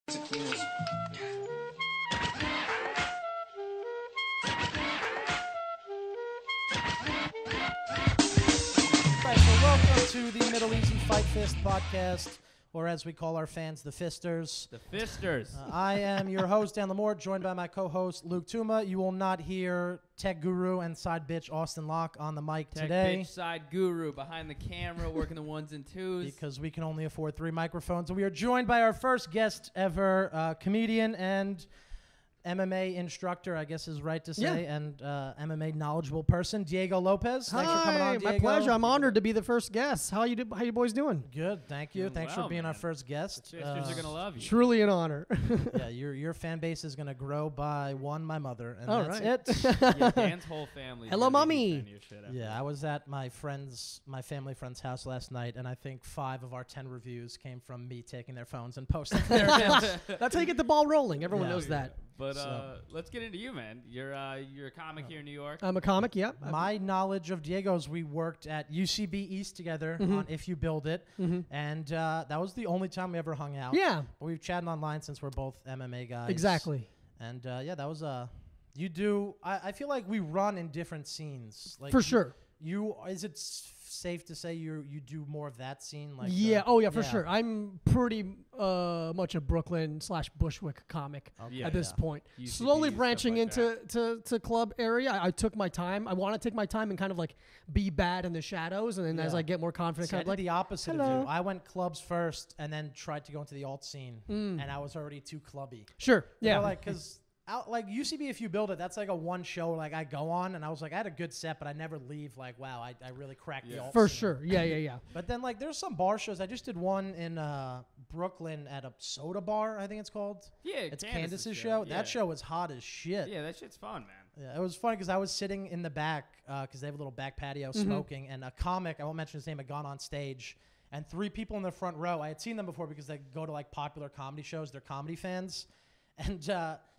Tequilas. Right, so welcome to the MiddleEasy Fight Fist podcast, or as we call our fans, the Fisters. The Fisters. I am your host, Dan Lamore, joined by my co-host, Luke Tuma. You will not hear Tech Guru and Side Bitch Austin Locke on the mic Tech today. Bitch Side Guru behind the camera, working the ones and twos. Because we can only afford 3 microphones. And we are joined by our first guest ever, comedian and MMA instructor, I guess is right to say, and MMA knowledgeable person, Diego Lopez. Thanks for coming on, Diego. My pleasure. I'm honored to be the first guest. How you boys doing? Good, thank you. Doing Thanks well, for being man. our first guest. The Fisters are going to love you. Truly an honor. Yeah, your fan base is going to grow by one, my mother, and All that's right. it. Yeah, Dan's whole family. Hello, mommy. Yeah, I was at my family friend's house last night, and I think 5 of our 10 reviews came from me taking their phones and posting their accounts. That's how you get the ball rolling. Everyone Yeah. knows that. But So. Let's get into you, man. You're a comic here in New York. I'm a comic, yeah. My knowledge of Diego's, we worked at UCB East together on If You Build It, and that was the only time we ever hung out. Yeah, But we've chatted online since we're both MMA guys. exactly. And yeah, that was you do. I feel like we run in different scenes. Like For sure. Is it safe to say you do more of that scene? Like Yeah, for sure. I'm pretty much a Brooklyn / Bushwick comic Yeah, at this point. UCB, Slowly stuff branching like into to club area. I took my time. I want to take my time and kind of like be bad in the shadows, and then as Yeah. I get more confident, See, I kind did of like the opposite hello. of you. I went clubs first and then tried to go into the alt scene, and I was already too clubby. sure, You yeah, know, like because like UCB, If You Build It, that's like a one show like I go on, and I was like I had a good set, but I never leave like wow, I really cracked the alt for scene. sure, yeah. But then like there's some bar shows. I just did one in Brooklyn at a soda bar, I think it's called. Yeah, It's Candace's show. Yeah. That show was hot as shit. Yeah, that shit's fun, man. Yeah, it was funny because I was sitting in the back because they have a little back patio smoking, and a comic, I won't mention his name, had gone on stage, and 3 people in the front row, I had seen them before because they go to like popular comedy shows, they're comedy fans, and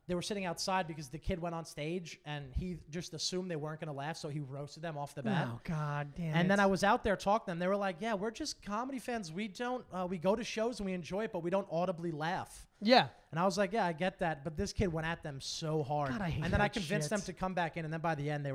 they were sitting outside because the kid went on stage, and he just assumed they weren't going to laugh, so he roasted them off the bat. Oh God damn And it. then I was out there talking to them. They were like, yeah, we're just comedy fans. We don't, we go to shows and we enjoy it, but we don't audibly laugh. yeah. And I was like, yeah, I get that. But this kid went at them so hard. God, I hate and then I that convinced shit. them to come back in. And then by the end,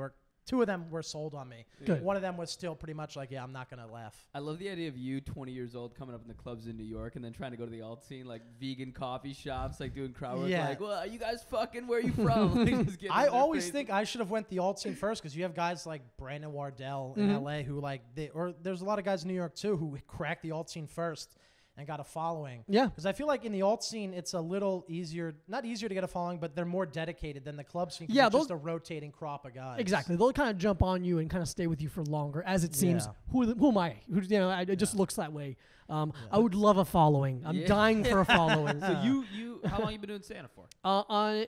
2 of them were sold on me. Good. One of them was still pretty much like, yeah, I'm not going to laugh. I love the idea of you, 20 years old, coming up in the clubs in New York and then trying to go to the alt scene, like vegan coffee shops, like doing crowd work. Yeah. Like, well, are you guys fucking? Where are you from? Like, just getting I in their always face. think I should have went the alt scene first because you have guys like Brandon Wardell in LA who like, or there's a lot of guys in New York too who cracked the alt scene first and got a following. Yeah. Because I feel like in the alt scene, it's a little easier, not easier to get a following, but they're more dedicated than the club scene. 'Cause Yeah, it's just those- a rotating crop of guys. Exactly. They'll kind of jump on you and kind of stay with you for longer, as it seems. Yeah. Who am I? It just looks that way. I would love a following. I'm dying for a following. So you, how long you been doing Santa for?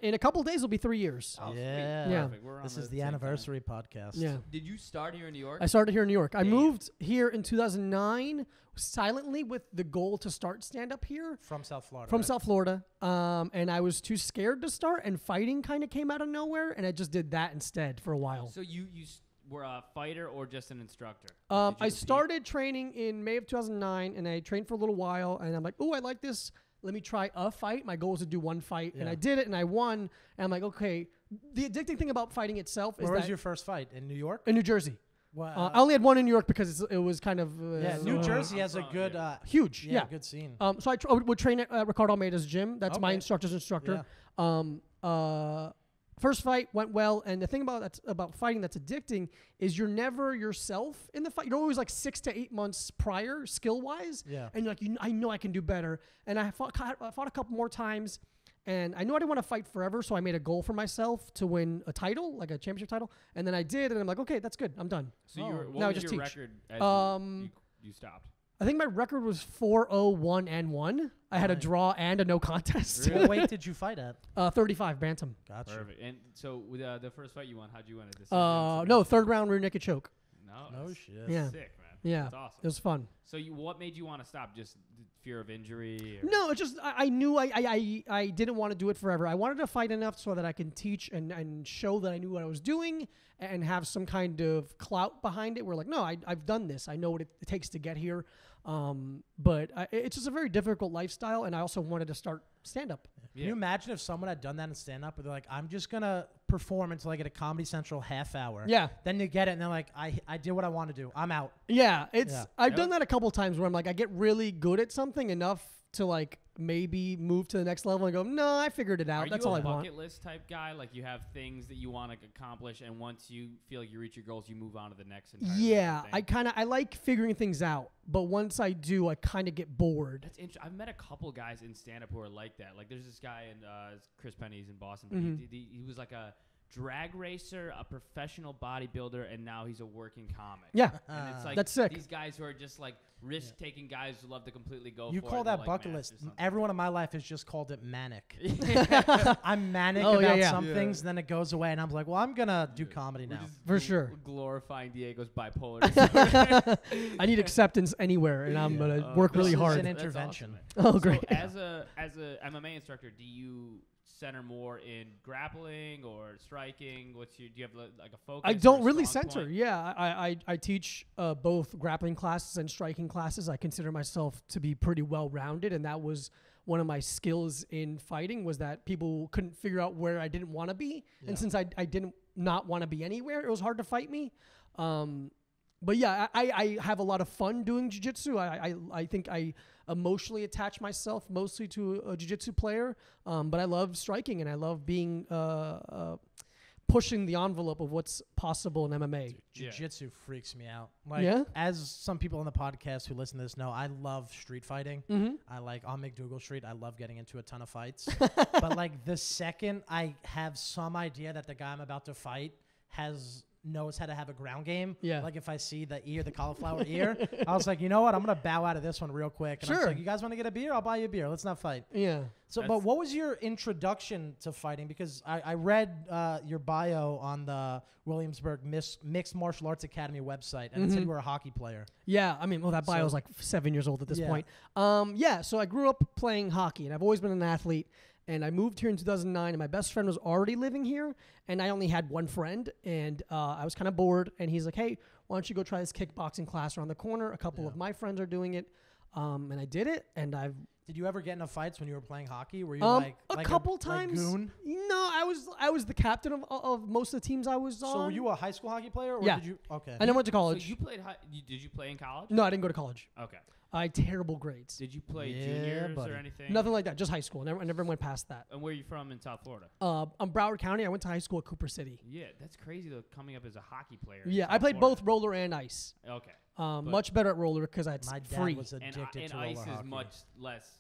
In a couple of days, it'll be 3 years. Oh, sweet. Yeah. Yeah. Perfect. We're on This is the same time. anniversary podcast. Yeah. Did you start here in New York? I started here in New York. I Damn. moved here in 2009 silently with the goal to start stand-up here. From South Florida. From right? South Florida, and I was too scared to start, and fighting kind of came out of nowhere, and I just did that instead for a while. So you were a fighter or just an instructor? Did you I compete? started training in May of 2009, and I trained for a little while, and I'm like, oh, I like this. Let me try a fight. My goal was to do one fight, and Yeah. I did it, and I won. And I'm like, okay. The addicting thing about fighting itself is Where was that your first fight? In New York? in New Jersey. Well, I only had one in New York because it was kind of yeah, New Jersey I'm has a from- good, yeah. huge. yeah, Yeah. good scene. So I would train at Ricardo Almeida's gym. That's my Okay. instructor's instructor. First fight went well, and the thing about fighting that's addicting is you're never yourself in the fight. You're always like 6 to 8 months prior, skill wise. Yeah. And you're like, I know I can do better. And I fought a couple more times, and I knew I didn't want to fight forever, so I made a goal for myself to win a title, like a championship title. And then I did, and I'm like, okay, that's good. I'm done. So Oh. you were, Now I what was just your teach. record as you stopped? I think my record was 4-0-1-1. I had a Nice. draw and a no contest. What weight did you fight at? 35 bantam. Gotcha. Perfect. And so with the first fight you won, how'd you win? A decision? No, third round rear naked choke. No. No that's shit. Yeah. Sick, man. Yeah. That's awesome. It was fun. So what made you want to stop? Just fear of injury? Or? No, it's just I knew I didn't want to do it forever. I wanted to fight enough so that I can teach and show that I knew what I was doing and have some kind of clout behind it. Where like, no, I've done this. I know what it takes to get here. But it's just a very difficult lifestyle, and I also wanted to start stand up. Can you imagine if someone had done that in stand-up, where they're like, I'm just going to perform until I get a Comedy Central half hour. Yeah. Then you get it, and they're like, I did what I want to do. I'm out. Yeah, I've Yep. done that a couple times where I'm like, I get really good at something enough to like maybe move to the next level and go, no, I figured it out. Are That's you all a I want. bucket list type guy? Like you have things that you want to accomplish, and once you feel like you reach your goals, you move on to the next. Yeah, thing. I like figuring things out, but once I do, I kind of get bored. That's interesting. I've met a couple guys in stand-up who are like that. Like there's this guy in Chris Penny's in Boston. But he was like a drag racer, a professional bodybuilder, and now he's a working comic. Yeah, And it's like that's sick. These guys who are just like risk-taking guys who love to completely go You for it. call and they're that like bucket masters list. something. Everyone in my life has just called it manic. I'm manic Oh, yeah, about yeah. some Yeah. things, then it goes away, and I'm like, well, I'm going to do comedy We're now. just For sure. glorifying Diego's bipolar disorder. I need acceptance anywhere, and I'm gonna work This really is hard. an That's intervention. awesome, man. Oh, great. So as a MMA instructor, do you center more in grappling or striking? Do you have like a focus? I or don't a really strong center. point? Yeah, I teach both grappling classes and striking classes. I consider myself to be pretty well rounded, and that was one of my skills in fighting, was that people couldn't figure out where I didn't want to be, and since I didn't not want to be anywhere, it was hard to fight me. But yeah, I have a lot of fun doing jiu-jitsu. I think I emotionally attach myself mostly to a jiu-jitsu player, but I love striking, and I love being pushing the envelope of what's possible in MMA. Jiu-jitsu freaks me out. Like, Yeah? as some people on the podcast who listen to this know, I love street fighting. I like on McDougal Street. I love getting into a ton of fights. But like the second I have some idea that the guy I'm about to fight knows how to have a ground game. Yeah. Like if I see the cauliflower ear, I was like, you know what? I'm gonna bow out of this one real quick. And I was Sure. like, you guys want to get a beer? I'll buy you a beer. Let's not fight. Yeah. So, but what was your introduction to fighting? Because I read your bio on the Williamsburg Mixed Martial Arts Academy website, and it said you were a hockey player. Yeah, I mean, well, that bio So- is like 7 years old at this Yeah. point. Yeah, so I grew up playing hockey, and I've always been an athlete. And I moved here in 2009, and my best friend was already living here, and I only had one friend, and I was kind of bored. And he's like, "Hey, why don't you go try this kickboxing class around the corner? A couple of my friends are doing it," and I did it, and I've Did you ever get into fights when you were playing hockey? Were you a couple times. goon? No, I was the captain of most of the teams I was on. So were you a high school hockey player? Or Yeah. Did you? Okay. I never went to So college. you played. Did you play in college? No, I didn't go to college. Okay. I had terrible grades. Did you play Yeah, juniors buddy. or anything? Nothing like that. Just high school. I never went past that. And where are you from in South Florida? I'm Broward County. I went to high school at Cooper City. Yeah, that's crazy though. Coming up as a hockey player. in Yeah, I South played Florida. both roller and ice. Okay. Much better at roller because it's My dad free. was addicted And to roller ice is hockey. much less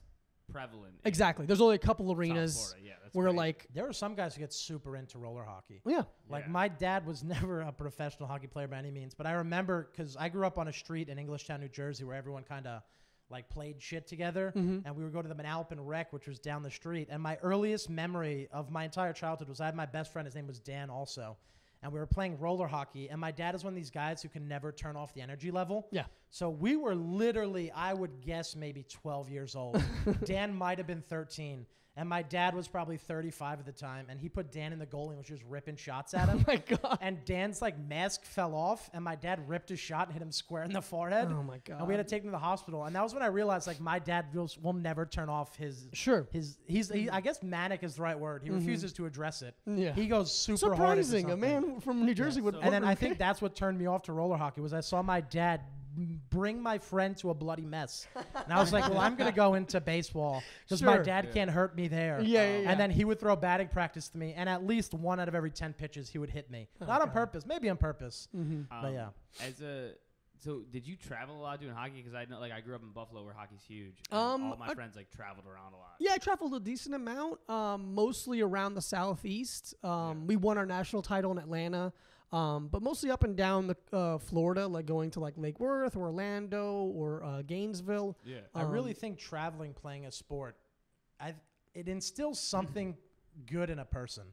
prevalent. in Exactly. There's only a couple South arenas Florida. Yeah, that's where crazy. like, There were some guys who get super into roller hockey. yeah, Like Yeah. my dad was never a professional hockey player by any means, but I remember because I grew up on a street in Englishtown, New Jersey, where everyone kind of like played shit together, and we would go to the Manalapan Rec, which was down the street. And my earliest memory of my entire childhood was I had my best friend. His name was Dan, also, and we were playing roller hockey. And my dad is one of these guys who can never turn off the energy level. Yeah. So we were literally, I would guess, maybe 12 years old. Dan might have been 13. And my dad was probably 35 at the time, and he put Dan in the goalie and was just ripping shots at him. Oh my God. And Dan's like mask fell off, and my dad ripped his shot and hit him square in the forehead. Oh my God. And we had to take him to the hospital. And that was when I realized like my dad will never turn off his Sure. I guess manic is the right word. He refuses to address it. Yeah. He goes super hard. into Surprising. A something. man from New Jersey would. And then I think that's what turned me off to roller hockey was I saw my dad bring my friend to a bloody mess. And I was like, well, I'm going to go into baseball because my Sure. dad can't hurt me there. Yeah. And then he would throw batting practice to me, and at least 1 out of every 10 pitches he would hit me. Not on purpose, maybe on purpose. But yeah. So did you travel a lot doing hockey? Because I know, like, I grew up in Buffalo where hockey's huge. And all my friends like traveled around a lot. Yeah, I traveled a decent amount, mostly around the southeast. We won our national title in Atlanta, but mostly up and down the Florida, like going to like Lake Worth or Orlando or Gainesville. Yeah. I really think traveling, playing a sport, it instills something good in a person.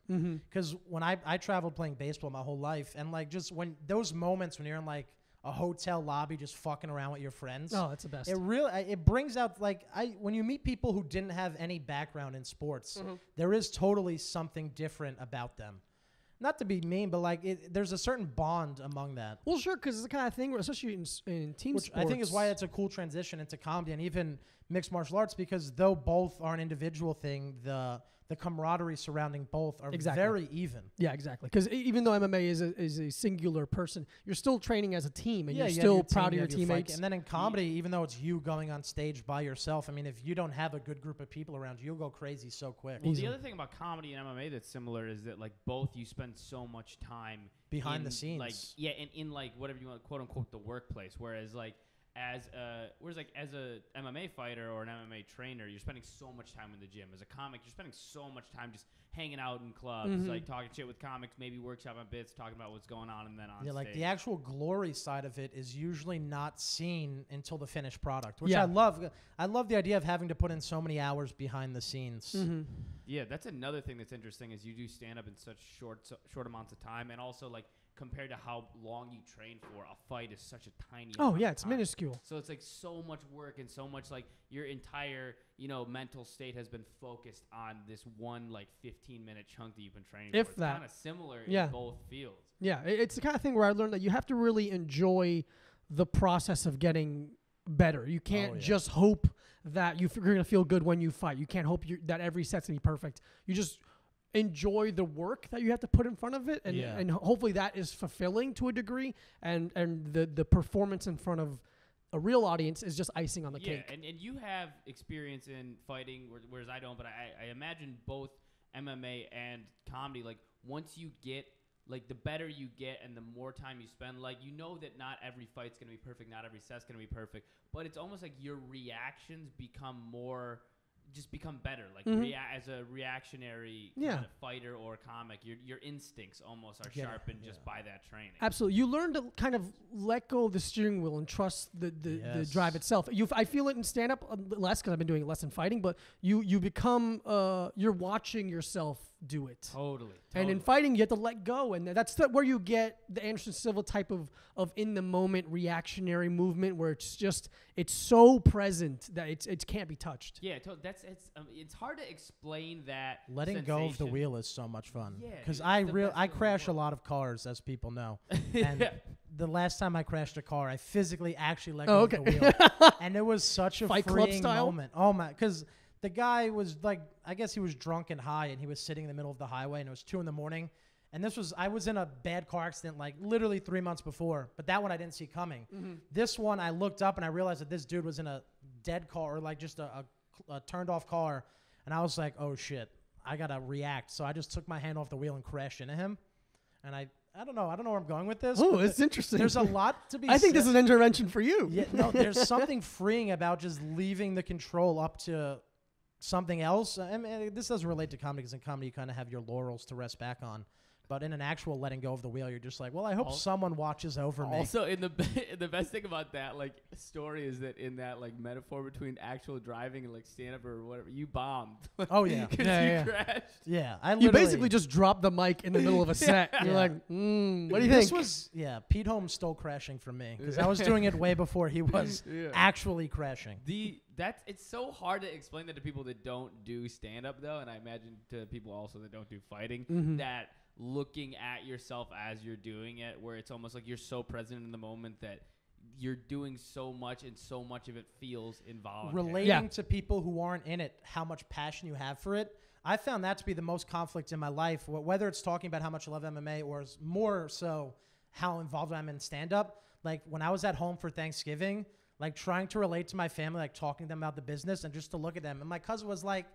Because when I traveled playing baseball my whole life, and like just when those moments when you're in like a hotel lobby just fucking around with your friends. Oh, that's the best. It really it brings out like when you meet people who didn't have any background in sports, there is totally something different about them. Not to be mean, but like there's a certain bond among that. Well, sure, because it's the kind of thing where, especially in team Which sports. I think is why it's a cool transition into comedy, and even mixed martial arts, because though both are an individual thing, the camaraderie surrounding both are very even. Yeah, exactly. Because even though MMA is a singular person, you're still training as a team, and you're still proud of your teammates. And then in comedy, even though it's you going on stage by yourself, I mean, if you don't have a good group of people around you, you'll go crazy so quick. Well, the other thing about comedy and MMA that's similar is that like both you spend so much time behind the scenes, like in like whatever you want, quote unquote, the workplace. Whereas like as a MMA fighter or an MMA trainer, you're spending so much time in the gym. As a comic, you're spending so much time just hanging out in clubs, like talking shit with comics, maybe workshopping bits, talking about what's going on, and then on stage. Like the actual glory side of it is usually not seen until the finished product, which I love. I love the idea of having to put in so many hours behind the scenes. Yeah, that's another thing that's interesting is you do stand up in such short amounts of time, and also like compared to how long you train for, a fight is such a tiny amount of it's time. minuscule. So it's like so much work and so much like your entire, mental state has been focused on this one like 15-minute chunk that you've been training for. It's kind of similar in both fields. Yeah, it's the kind of thing where I learned that you have to really enjoy the process of getting better. You can't just hope that you're going to feel good when you fight. You can't hope that every set's going to be perfect. You just enjoy the work that you have to put in front of it, and hopefully that is fulfilling to a degree, and the performance in front of a real audience is just icing on the cake. And you have experience in fighting, whereas I don't, but I imagine both MMA and comedy, like once you get, like the better you get and the more time you spend, like that not every fight's going to be perfect, not every set's going to be perfect, but it's almost like your reactions become better, like as a reactionary kind of fighter or comic, your instincts almost are sharpened just by that training. Absolutely. You learn to kind of let go of the steering wheel and trust the drive itself. I feel it in stand-up less because I've been doing it less in fighting, but you become, you're watching yourself do it. Totally. And in fighting, you have to let go, and that's where you get the Anderson Silva type of in-the-moment reactionary movement where it's so present that it can't be touched. Yeah, it's hard to explain that. Letting sensation. go of the wheel is so much fun. Yeah, because I crash a lot of cars, as people know. And the last time I crashed a car, I physically actually let go of the wheel, and it was such a Fight freeing Club style moment. Oh my, because the guy was like, I guess he was drunk and high, and he was sitting in the middle of the highway, and it was 2 a.m. And I was in a bad car accident like literally 3 months before, but that one I didn't see coming. This one I looked up and I realized that this dude was in a dead car, or like just a turned off car, and I was like, oh shit, I gotta react. So I just took my hand off the wheel and crashed into him, and I don't know where I'm going with this. Oh, it's interesting. There's a lot to be I think this is an intervention for you. Yeah, no, there's something freeing about just leaving the control up to something else. I mean, this doesn't relate to comedy, because in comedy you kind of have your laurels to rest back on. But in an actual letting go of the wheel, you're just like, well, I hope someone watches over me. Also, the best thing about that like story is that in that like metaphor between actual driving and like stand up or whatever, you bombed. Oh yeah, because you crashed. Yeah, you basically just dropped the mic in the middle of a set. You're like, what do you think? This was Pete Holmes stole crashing from me, because I was doing it way before he was actually crashing. It's so hard to explain that to people that don't do stand up though, and I imagine to people also that don't do fighting that looking at yourself as you're doing it, where it's almost like you're so present in the moment that you're doing so much and so much of it feels involuntary. Relating to people who aren't in it, how much passion you have for it. I found that to be the most conflict in my life, whether it's talking about how much I love MMA or more so how involved I'm in stand-up. Like when I was at home for Thanksgiving, like trying to relate to my family, like talking to them about the business and just to look at them. And my cousin was like,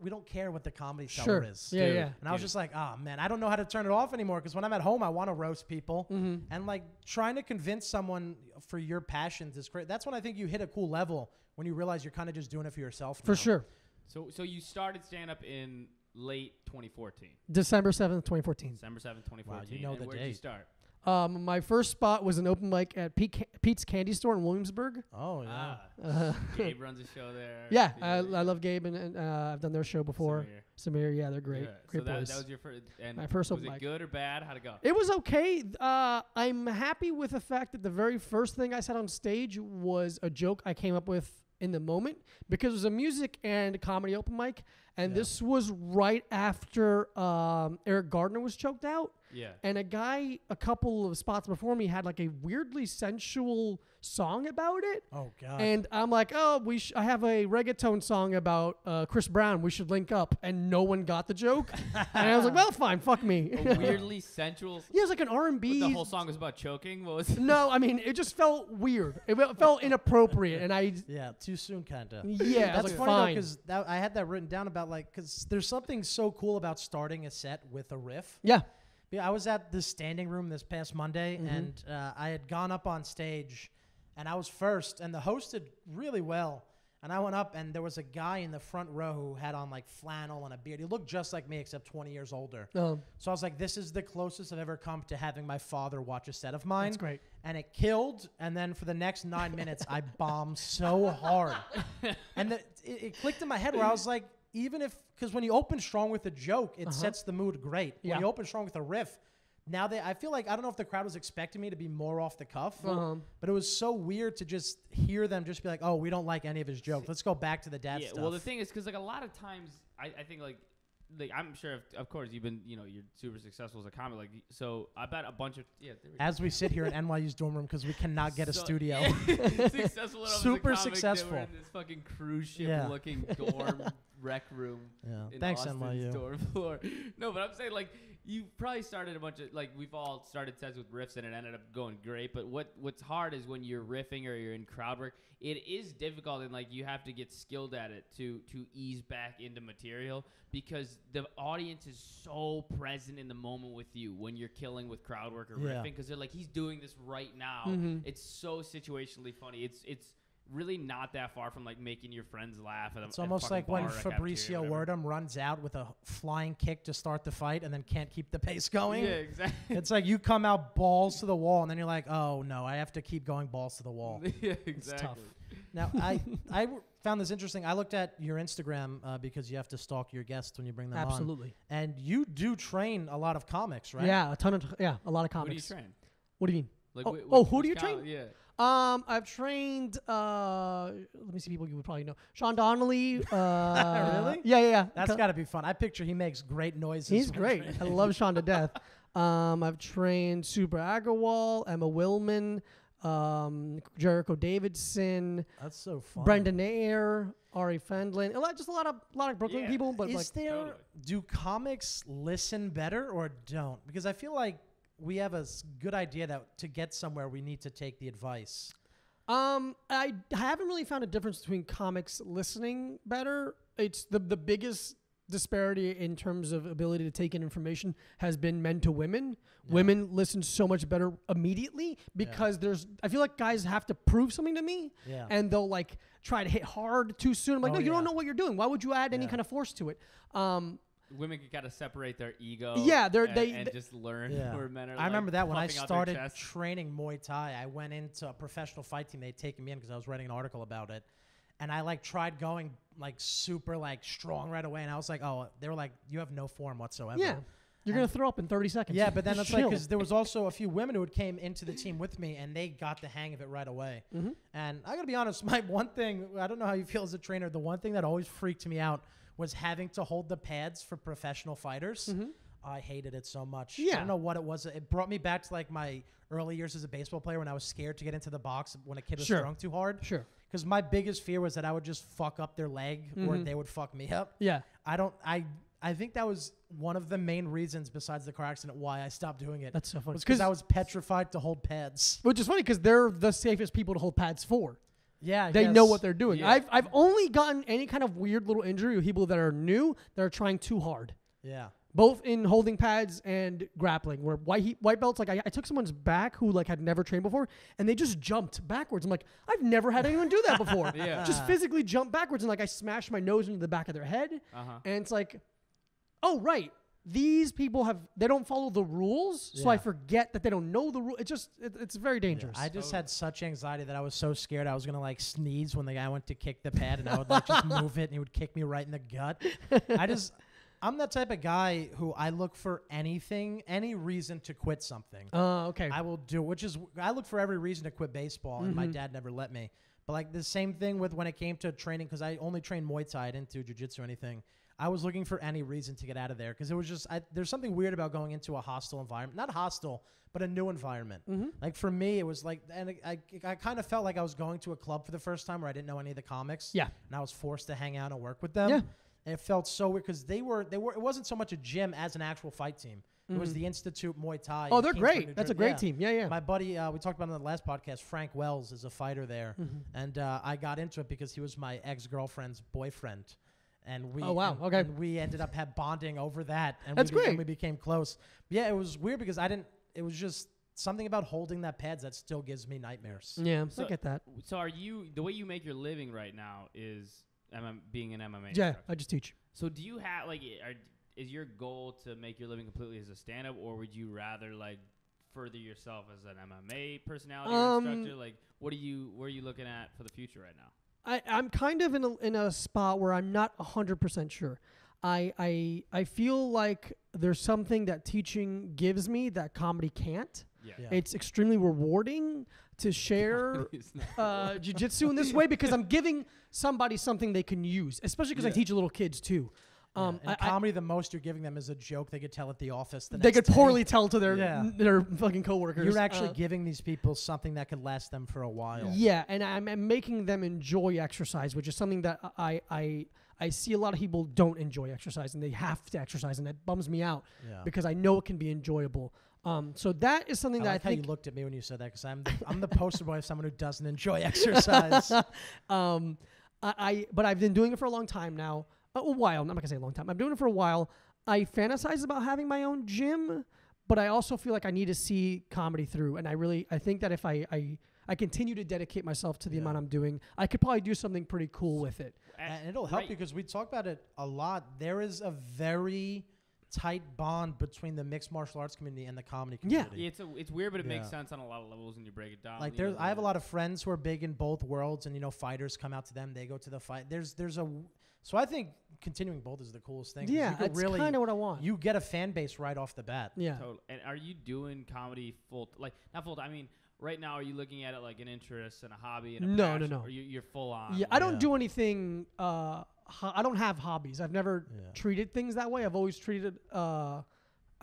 we don't care what the comedy seller is. Yeah. And I was just like, oh man, I don't know how to turn it off anymore, because when I'm at home, I want to roast people. And like trying to convince someone for your passions is great. That's when I think you hit a cool level, when you realize you're kind of just doing it for yourself now. For sure. So you started stand up in late 2014. December 7th, 2014. December 7th, 2014. Wow, you know the where did you start? My first spot was an open mic at Pete's Candy Store in Williamsburg. Oh, yeah. Gabe runs a show there. Yeah, I love Gabe, and I've done their show before. Samir, yeah, they're great. Great boys. That was your first. And my first open mic. Was it good or bad? How'd it go? It was okay. I'm happy with the fact that the very first thing I said on stage was a joke I came up with in the moment, because it was a music and comedy open mic, And this was right after Eric Gardner was choked out. Yeah. And a couple of spots before me had like a weirdly sensual song about it. Oh God. And I'm like, oh, I have a reggaeton song about Chris Brown. We should link up. And no one got the joke. And I was like, well, fine, fuck me. A weirdly sensual. Yeah, it was like an R&B. The whole song was about choking. What was it? No, I mean, it just felt weird. It felt inappropriate. And yeah, too soon, kind of. Yeah, that's like, funny fine. because I had that written down about because there's something so cool about starting a set with a riff. Yeah. I was at the standing room this past Monday, and I had gone up on stage, and I was first, and the host did really well. And I went up, and there was a guy in the front row who had on like flannel and a beard. He looked just like me, except 20 years older. So I was like, this is the closest I've ever come to having my father watch a set of mine. That's great. And it killed. And then for the next 9 minutes, I bombed so hard. And it clicked in my head where I was like, because when you open strong with a joke, it sets the mood great. When you open strong with a riff, I feel like, I don't know if the crowd was expecting me to be more off the cuff, but it was so weird to just hear them just be like, oh, we don't like any of his jokes. Let's go back to the dad stuff. Well, the thing is, because like a lot of times, I think like I'm sure, of course, you've been, you're super successful as a comic. Like, so I bet a bunch of, as we sit here in NYU's dorm room because we cannot get a studio. Successful enough Super as a comic, successful. They were in this fucking cruise ship looking dorm rec room. Yeah. In Thanks, Austin's NYU. dorm floor. No, but I'm saying like you probably started a bunch of we've all started sets with riffs and it ended up going great. But what's hard is when you're riffing or you're in crowd work, it is difficult and you have to get skilled at it to ease back into material because the audience is so present in the moment with you when you're killing with crowd work or riffing because they're like, he's doing this right now. It's so situationally funny. It's really not that far from making your friends laugh. It's almost like when Fabricio Werdum runs out with a flying kick to start the fight and then can't keep the pace going. Yeah, exactly. It's like you come out balls to the wall and then you're like, oh no, I have to keep going balls to the wall. Yeah, exactly. It's tough. Now, I found this interesting. I looked at your Instagram because you have to stalk your guests when you bring them on. Absolutely. And you do train a lot of comics, right? Yeah, a lot of comics. What do you train? What do you mean? Who do you train? Yeah. I've trained, let me see people you would probably know. Sean Donnelly. Really? Yeah. That's got to be fun. I picture he makes great noises. He's great. I love Sean to death. I've trained Super Agarwal, Emma Willman, Jericho Davidson. That's so fun. Brendan Ayer, Ari Fendlin. Just a lot of Brooklyn people. But do comics listen better or don't? Because I feel like we have a good idea that to get somewhere, we need to take the advice. I haven't really found a difference between comics listening better. It's the biggest disparity in terms of ability to take in information has been men to women. Yeah. Women listen so much better immediately because I feel like guys have to prove something to me and they'll try to hit hard too soon. I'm like, no, you don't know what you're doing. Why would you add any kind of force to it? Women can kind of separate their ego. Yeah, they just learn where men are. I remember that when I started training Muay Thai, I went into a professional fight team. They'd taken me in because I was writing an article about it. And I tried going super strong right away. And I was like, oh, they were like, you have no form whatsoever. Yeah. You're going to throw up in 30 seconds. Yeah, but then it's because there was also a few women who came into the team with me and they got the hang of it right away. Mm-hmm. And I got to be honest, my one thing, I don't know how you feel as a trainer, the one thing that always freaked me out was having to hold the pads for professional fighters. Mm-hmm. I hated it so much. Yeah. I don't know what it was. It brought me back to my early years as a baseball player when I was scared to get into the box when a kid was throwing too hard. Sure. Because my biggest fear was that I would just fuck up their leg or they would fuck me up. Yeah. I think that was one of the main reasons besides the car accident why I stopped doing it. That's so funny. Because I was petrified to hold pads. Which is funny because they're the safest people to hold pads for. Yeah, they know what they're doing. Yeah. I've only gotten any kind of weird little injury with people that are new that are trying too hard. Yeah. Both in holding pads and grappling, where white belts, I took someone's back who had never trained before, and they just jumped backwards. I'm like, I've never had anyone do that before. Yeah. Just physically jump backwards, and I smashed my nose into the back of their head, and it's like, oh right, these people they don't follow the rules, so I forget that they don't know the rule. It's very dangerous. Yeah, I just had such anxiety that I was so scared I was gonna sneeze when the guy went to kick the pad, and I would just move it, and he would kick me right in the gut. I'm that type of guy who I look for any reason to quit something. Okay. I will do, I look for every reason to quit baseball, and my dad never let me. But the same thing with when it came to training, because I only trained Muay Thai, I didn't do jiu-jitsu or anything. I was looking for any reason to get out of there because it was just there's something weird about going into a hostile environment. Not hostile, but a new environment. Like for me, it was like, and I kind of felt like I was going to a club for the first time where I didn't know any of the comics. Yeah. And I was forced to hang out and work with them. Yeah. And it felt so weird because they were. It wasn't so much a gym as an actual fight team. It was the Institute Muay Thai. Oh, in they're Kingsford, great. New That's a Jersey. great team. Yeah. My buddy, we talked about it on the last podcast, Frank Wells is a fighter there. And I got into it because he was my ex-girlfriend's boyfriend. And we, Oh, wow. and, Okay. and we ended up bonding over that. And That's great. And we became close. But yeah, it was weird because it was just something about holding that pads that still gives me nightmares. Yeah, So- I get that. So are you the way you make your living right now is being an MMA Yeah, instructor? I just teach. So do you have is your goal to make your living completely as a stand-up, or would you rather like further yourself as an MMA personality or instructor? Like, where are you looking at for the future right now? I'm kind of in a spot where I'm not 100% sure. I feel like there's something that teaching gives me that comedy can't. Yeah. It's extremely rewarding to share jiu-jitsu in this way because I'm giving somebody something they can use, especially because I teach little kids too. In comedy, the most you're giving them is a joke they could tell at the office. They could poorly tell to Yeah. their fucking coworkers. You're actually giving these people something that could last them for a while. Yeah, and I'm making them enjoy exercise, which is something that I see a lot of people don't enjoy exercise, and they have to exercise, and that bums me out because I know it can be enjoyable. So that is something I that like I think. how you looked at me when you said that because I'm the poster boy of someone who doesn't enjoy exercise. But I've been doing it for a long time now. A while. I'm not gonna say a long time. I'm doing it for a while. I fantasize about having my own gym, but I also feel like I need to see comedy through. And I think that if I continue to dedicate myself to the amount I'm doing, I could probably do something pretty cool with it. And it'll help because we talk about it a lot. There is a very tight bond between the mixed martial arts community and the comedy community. Yeah, it's weird, but it makes sense on a lot of levels when you break it down. Like I have a lot of friends who are big in both worlds, and fighters come out to them. They go to the fight. So I think continuing both is the coolest thing. Yeah, that's really kind of what I want. You get a fan base right off the bat. Yeah. Totally. And are you doing comedy not full? I mean, right now, are you looking at it like an interest and a hobby and a passion? No. Or you're full on? Yeah, I don't do anything. I don't have hobbies. I've never treated things that way. I've always treated. I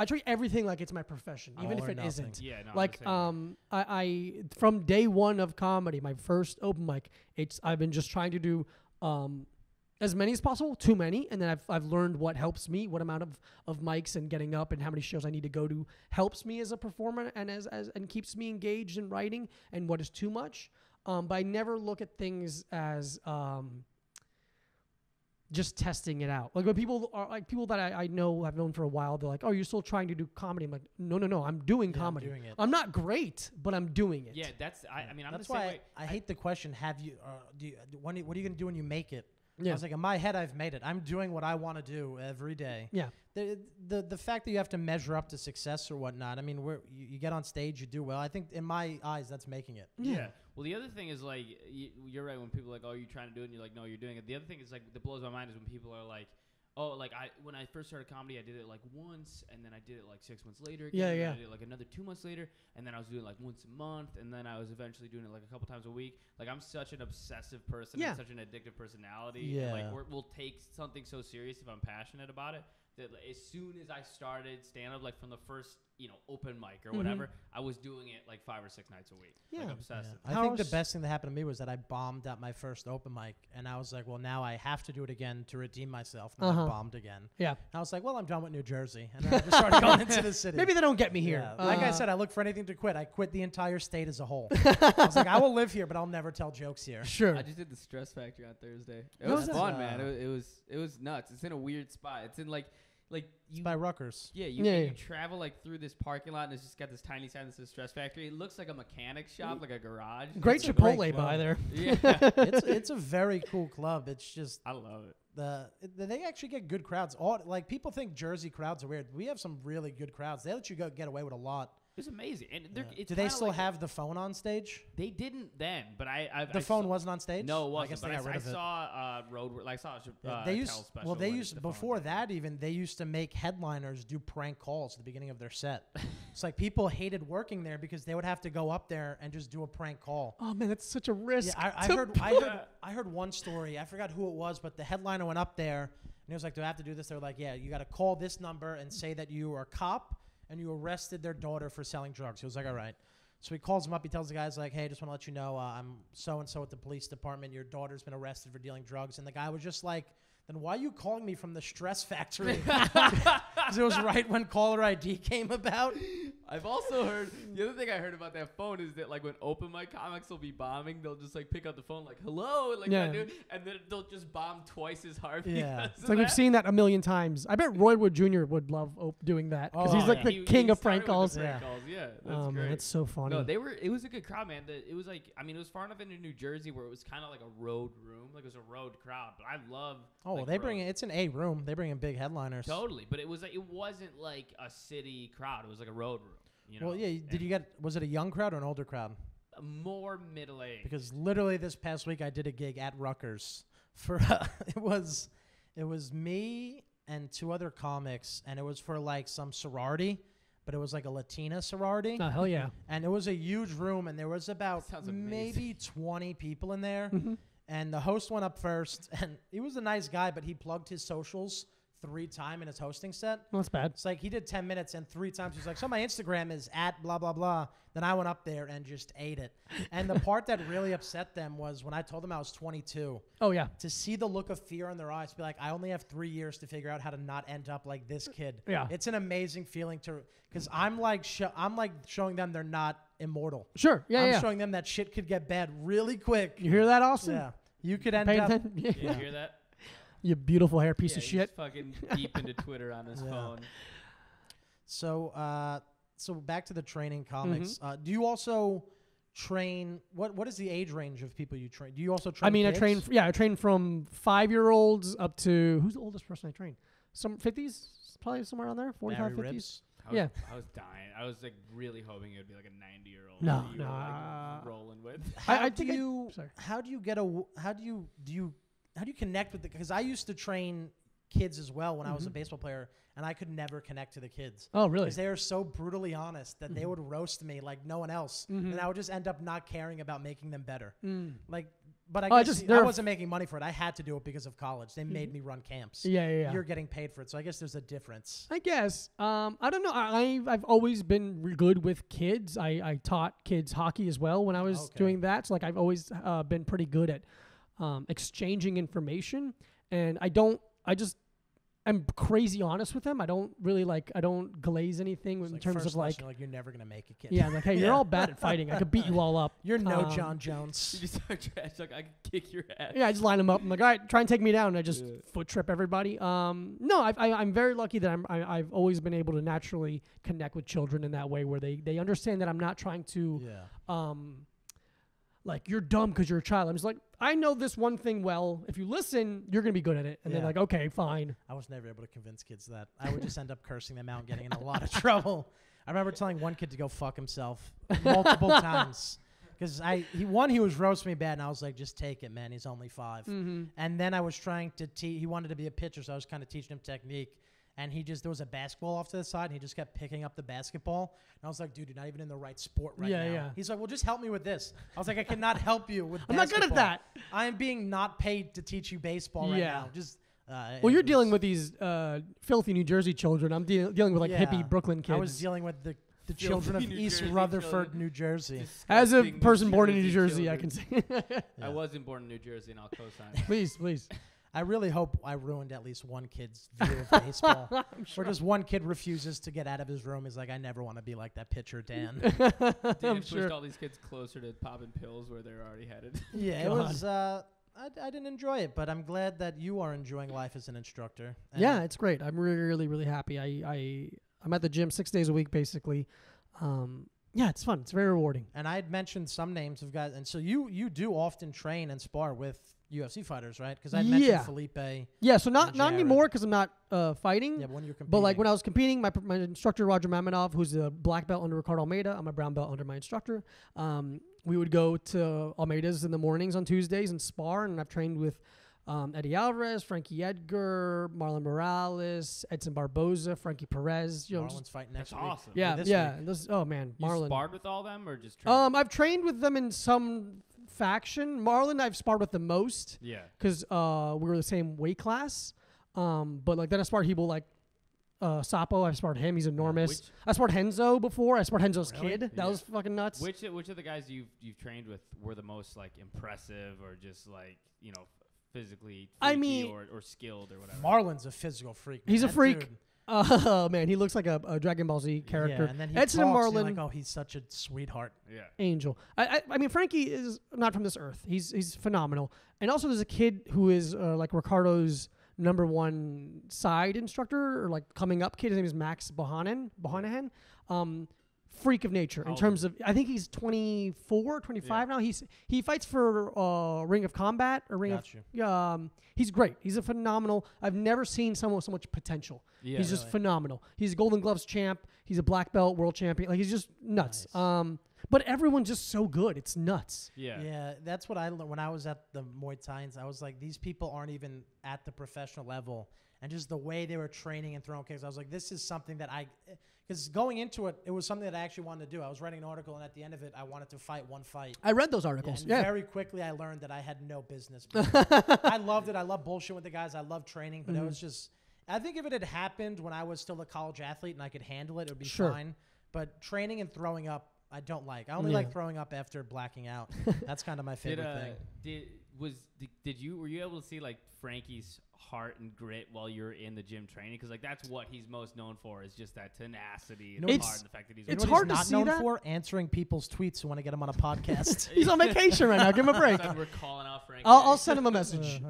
treat everything like it's my profession, even if it isn't. Yeah, no. Like I from day one of comedy, my first open mic, I've been just trying to do as many as possible, too many, and then I've learned what helps me, what amount of mics and getting up and how many shows I need to go to helps me as a performer and and keeps me engaged in writing, and what is too much. But I never look at things as just testing it out. Like when people that I know I've known for a while, they're like, "Oh, you're still trying to do comedy." I'm like, "No, I'm doing comedy. I'm doing it. I'm not great, but I'm doing it." Yeah, I'm That's the same why way. I hate the question. Have you? What are you going to do when you make it? Yeah. I was like, in my head, I've made it. I'm doing what I want to do every day. Yeah. The fact that you have to measure up to success or whatnot. I mean, you get on stage, you do well. I think in my eyes, that's making it. Yeah. Well, the other thing is like you're right when people are like, "Oh, you're trying to do it," and you're like, "No, you're doing it." The other thing is like that blows my mind is when people are like, "Oh, like when I first started comedy, I did it like once, and then I did it like 6 months later. Again, and then I did it like another 2 months later, and then I was doing it like once a month, and then I was eventually doing it like a couple times a week." Like I'm such an obsessive person, and such an addictive personality. Yeah. And, like we'll take something so serious if I'm passionate about it. That as soon as I started stand up, like from the first open mic or whatever, I was doing it like 5 or 6 nights a week. Yeah. Like obsessive. I think the best thing that happened to me was that I bombed at my first open mic, and I was like, well, now I have to do it again to redeem myself. And then I bombed again. Yeah. And I was like, well, I'm done with New Jersey. And then I just started going into the city. Maybe they don't get me here. Yeah. Like I said, I look for anything to quit. I quit the entire state as a whole. I was like, I will live here, but I'll never tell jokes here. Sure. I just did the Stress Factory on Thursday. It was fun, man. It was nuts. It's in a weird spot. It's in like It's by Rutgers. Yeah, you travel like through this parking lot, and it's just got this tiny sign that says Stress Factory. It looks like a mechanic shop, like a garage. Great Chipotle by there. Yeah. It's a very cool club. It's just I love it. They actually get good crowds. Like people think Jersey crowds are weird. We have some really good crowds. They let you get away with a lot. It's amazing. And it's do they still have the phone on stage? They didn't then, but the phone wasn't on stage. No, it wasn't. I guess but they got rid of it. I saw Road. Like I saw they used special. They used before that even they used to make headliners do prank calls at the beginning of their set. It's like people hated working there because they would have to go up there and just do a prank call. Oh man, that's such a risk. Yeah, I heard one story. I forgot who it was, but the headliner went up there he was like, do I have to do this? They were like, yeah, you got to call this number and say that you are a cop and you arrested their daughter for selling drugs. He was like, all right. So he calls him up. He tells the guys, like, hey, just want to let you know I'm so-and-so at the police department. Your daughter's been arrested for dealing drugs. And the guy was just like, then why are you calling me from the stress factory? Because it was right when caller ID came about. I've also heard, the other thing I heard about that phone is that, like, when open mic comics will be bombing, they'll just, like, pick up the phone, like, hello, and, like, Yeah. and then they'll just bomb twice as hard. Yeah. because It's of like we've that. seen that a million times. I bet Roy Wood Jr. would love doing that because Oh, he's like yeah. the king of prank started with calls. the prank Yeah. calls. Yeah, that's Oh great. man, that's so funny. No, it was a good crowd, man. It was like, I mean, it was far enough into New Jersey where it was kind of like a road room. Like, it was a road crowd. But I love. Oh, like, they bring road. it's an A room. They bring in big headliners. Totally. But it was like, it wasn't like a city crowd. It was like a road room. You know? Well, yeah. Was it a young crowd or an older crowd? More middle aged. Because literally this past week I did a gig at Rutgers for it was me and 2 other comics, and it was for like some sorority, but it was like a Latina sorority. Oh hell yeah. And it was a huge room, and there was about Sounds amazing. maybe 20 people in there. Mm-hmm. And the host went up first, and he was a nice guy, but he plugged his socials 3 times in his hosting set. Well, that's bad. It's like he did 10 minutes, and 3 times he's like, so my Instagram is at blah, blah, blah. Then I went up there and just ate it. And the part that really upset them was when I told them I was 22, Oh yeah. to see the look of fear in their eyes, be like, I only have 3 years to figure out how to not end up like this kid. Yeah. It's an amazing feeling because I'm like showing them they're not immortal. Sure. Yeah. I'm yeah. showing them that shit could get bad really quick. You hear that, Austin? Yeah. You could end Pay up. attention? Did you Yeah. hear that? You beautiful hair piece Yeah, of he's shit. fucking deep into Twitter on his Yeah. phone. So back to the training comics. Mm-hmm. Do you also train? What is the age range of people you train? Do you also train? I mean, kids? I train from 5-year-olds up to who's the oldest person I train? Some 50s, probably somewhere around there, 45, Barry 50s. Ribs? Yeah. I was dying. I was like really hoping it would be like a 90-year-old. No, that you were, no, like, rolling with. How think do you connect with the? Because I used to train kids as well when I was a baseball player, and I could never connect to the kids. Oh, really? Because they are so brutally honest that they would roast me like no one else, and I would just end up not caring about making them better. Like, but I guess I wasn't making money for it. I had to do it because of college. They made me run camps. Yeah. You're getting paid for it, so I guess there's a difference. I guess. I don't know. I've always been good with kids. I taught kids hockey as well when I was doing that. So like I've always been pretty good at exchanging information, and I'm crazy honest with them. I don't really I don't glaze anything in terms of like you're never gonna make a kid. yeah, like hey, you're all bad at fighting. I could beat you all up. You're no John Jones. You just start trash. Like, I could kick your ass. Yeah, I just line them up. I'm like, all right, try and take me down. And I just foot trip everybody. No, I'm very lucky that I've always been able to naturally connect with children in that way where they understand that I'm not trying to like you're dumb because you're a child. I'm just like, I know this one thing well. If you listen, you're gonna be good at it. And they're like, okay, fine. I was never able to convince kids that. I would just end up cursing them out and getting in a lot of trouble. I remember telling one kid to go fuck himself multiple times. Because he was roasting me bad, and I was like, just take it, man. He's only 5. Mm-hmm. And then I was trying to he wanted to be a pitcher, so I was kind of teaching him technique. And there was a basketball off to the side, and he just kept picking up the basketball. And I was like, dude, you're not even in the right sport right now. Yeah. He's like, well, just help me with this. I was like, I cannot help you with I'm not basketball. good at that. I am being not paid to teach you baseball right now. Just well, you're dealing with these filthy New Jersey children. I'm dealing with hippie Brooklyn kids. I was dealing with the children of New East Jersey Rutherford, children. New Jersey. As a Disgusting person born in New Jersey Jersey, I can say. I wasn't born in New Jersey, and I'll co-sign that. Please. I really hope I ruined at least one kid's view of baseball. Or just one kid refuses to get out of his room. He's like, I never want to be like that pitcher, Dan. Dan pushed sure. all these kids closer to popping pills where they're already headed. Yeah, it was. I didn't enjoy it, but I'm glad that you are enjoying life as an instructor. And Yeah, it's great. I'm really, really happy. I'm at the gym 6 days a week, basically. Yeah, it's fun. It's very rewarding. And I had mentioned some names of guys, and so you do often train and spar with UFC fighters, right? Because I mentioned Felipe. Yeah, so not Jared. anymore because I'm not fighting. Yeah, but when you're competing. But like when I was competing, my instructor Roger Mamonov, who's a black belt under Ricardo Almeida, I'm a brown belt under my instructor. We would go to Almeida's in the mornings on Tuesdays and spar, and I've trained with Eddie Alvarez, Frankie Edgar, Marlon Morales, Edson Barboza, Frankie Perez. Marlon's fighting next week. awesome. Yeah, This yeah. week. Oh man, You Marlon. sparred with all them or just trained? I've trained with them in some faction. Marlon, I've sparred with the most Yeah. because we were the same weight class. But like then I sparred people like Sapo. I sparred him. He's enormous. Which- I sparred Henzo before. I sparred Henzo's Really? kid. That was fucking nuts. Which of the guys you've trained with were the most like impressive or just like physically I freaky mean- or skilled or whatever? Marlon's a physical freak. He's a That freak. dude- Oh man, he looks like a Dragon Ball Z character. Yeah, and then he Edson talks, and and you're Marlon, like, oh, he's such a sweetheart. Yeah. angel. I mean, Frankie is not from this earth. He's phenomenal. And also, there's a kid who is like Ricardo's #1 side instructor or like coming up kid. His name is Max Bohannon. Freak of nature How in old terms of, I think he's 24, 25 now. He fights for Ring of Combat or Ring Got you. of. He's great. He's a phenomenal. I've never seen someone with so much potential. Yeah. He's just Really. phenomenal. He's a Golden Gloves champ. He's a black belt world champion. Like he's just nuts. Nice. But everyone's just so good. It's nuts. Yeah. Yeah, that's what I learned when I was at the Muay Thais. I was like, these people aren't even at the professional level. And just the way they were training and throwing kicks, I was like, this is something that because going into it, it was something that I actually wanted to do. I was writing an article, and at the end of it, I wanted to fight one fight. I read those Yeah, articles. and Yeah. very quickly, I learned that I had no business. I loved it. I love bullshit with the guys. I love training, but it was just. I think if it had happened when I was still a college athlete and I could handle it, it would be Sure. fine. But training and throwing up, I don't like. I only Yeah. like throwing up after blacking out. That's kind of my favorite thing. Were you able to see like Frankie's heart and grit while you're in the gym training? Because like that's what he's most known for is just that tenacity and It's- heart and the fact that he's You know it's what hard he's to not see known that. for? Answering people's tweets who want to get him on a podcast. He's on vacation right now. Give him a break. We're calling out Frankie. I'll send him a message.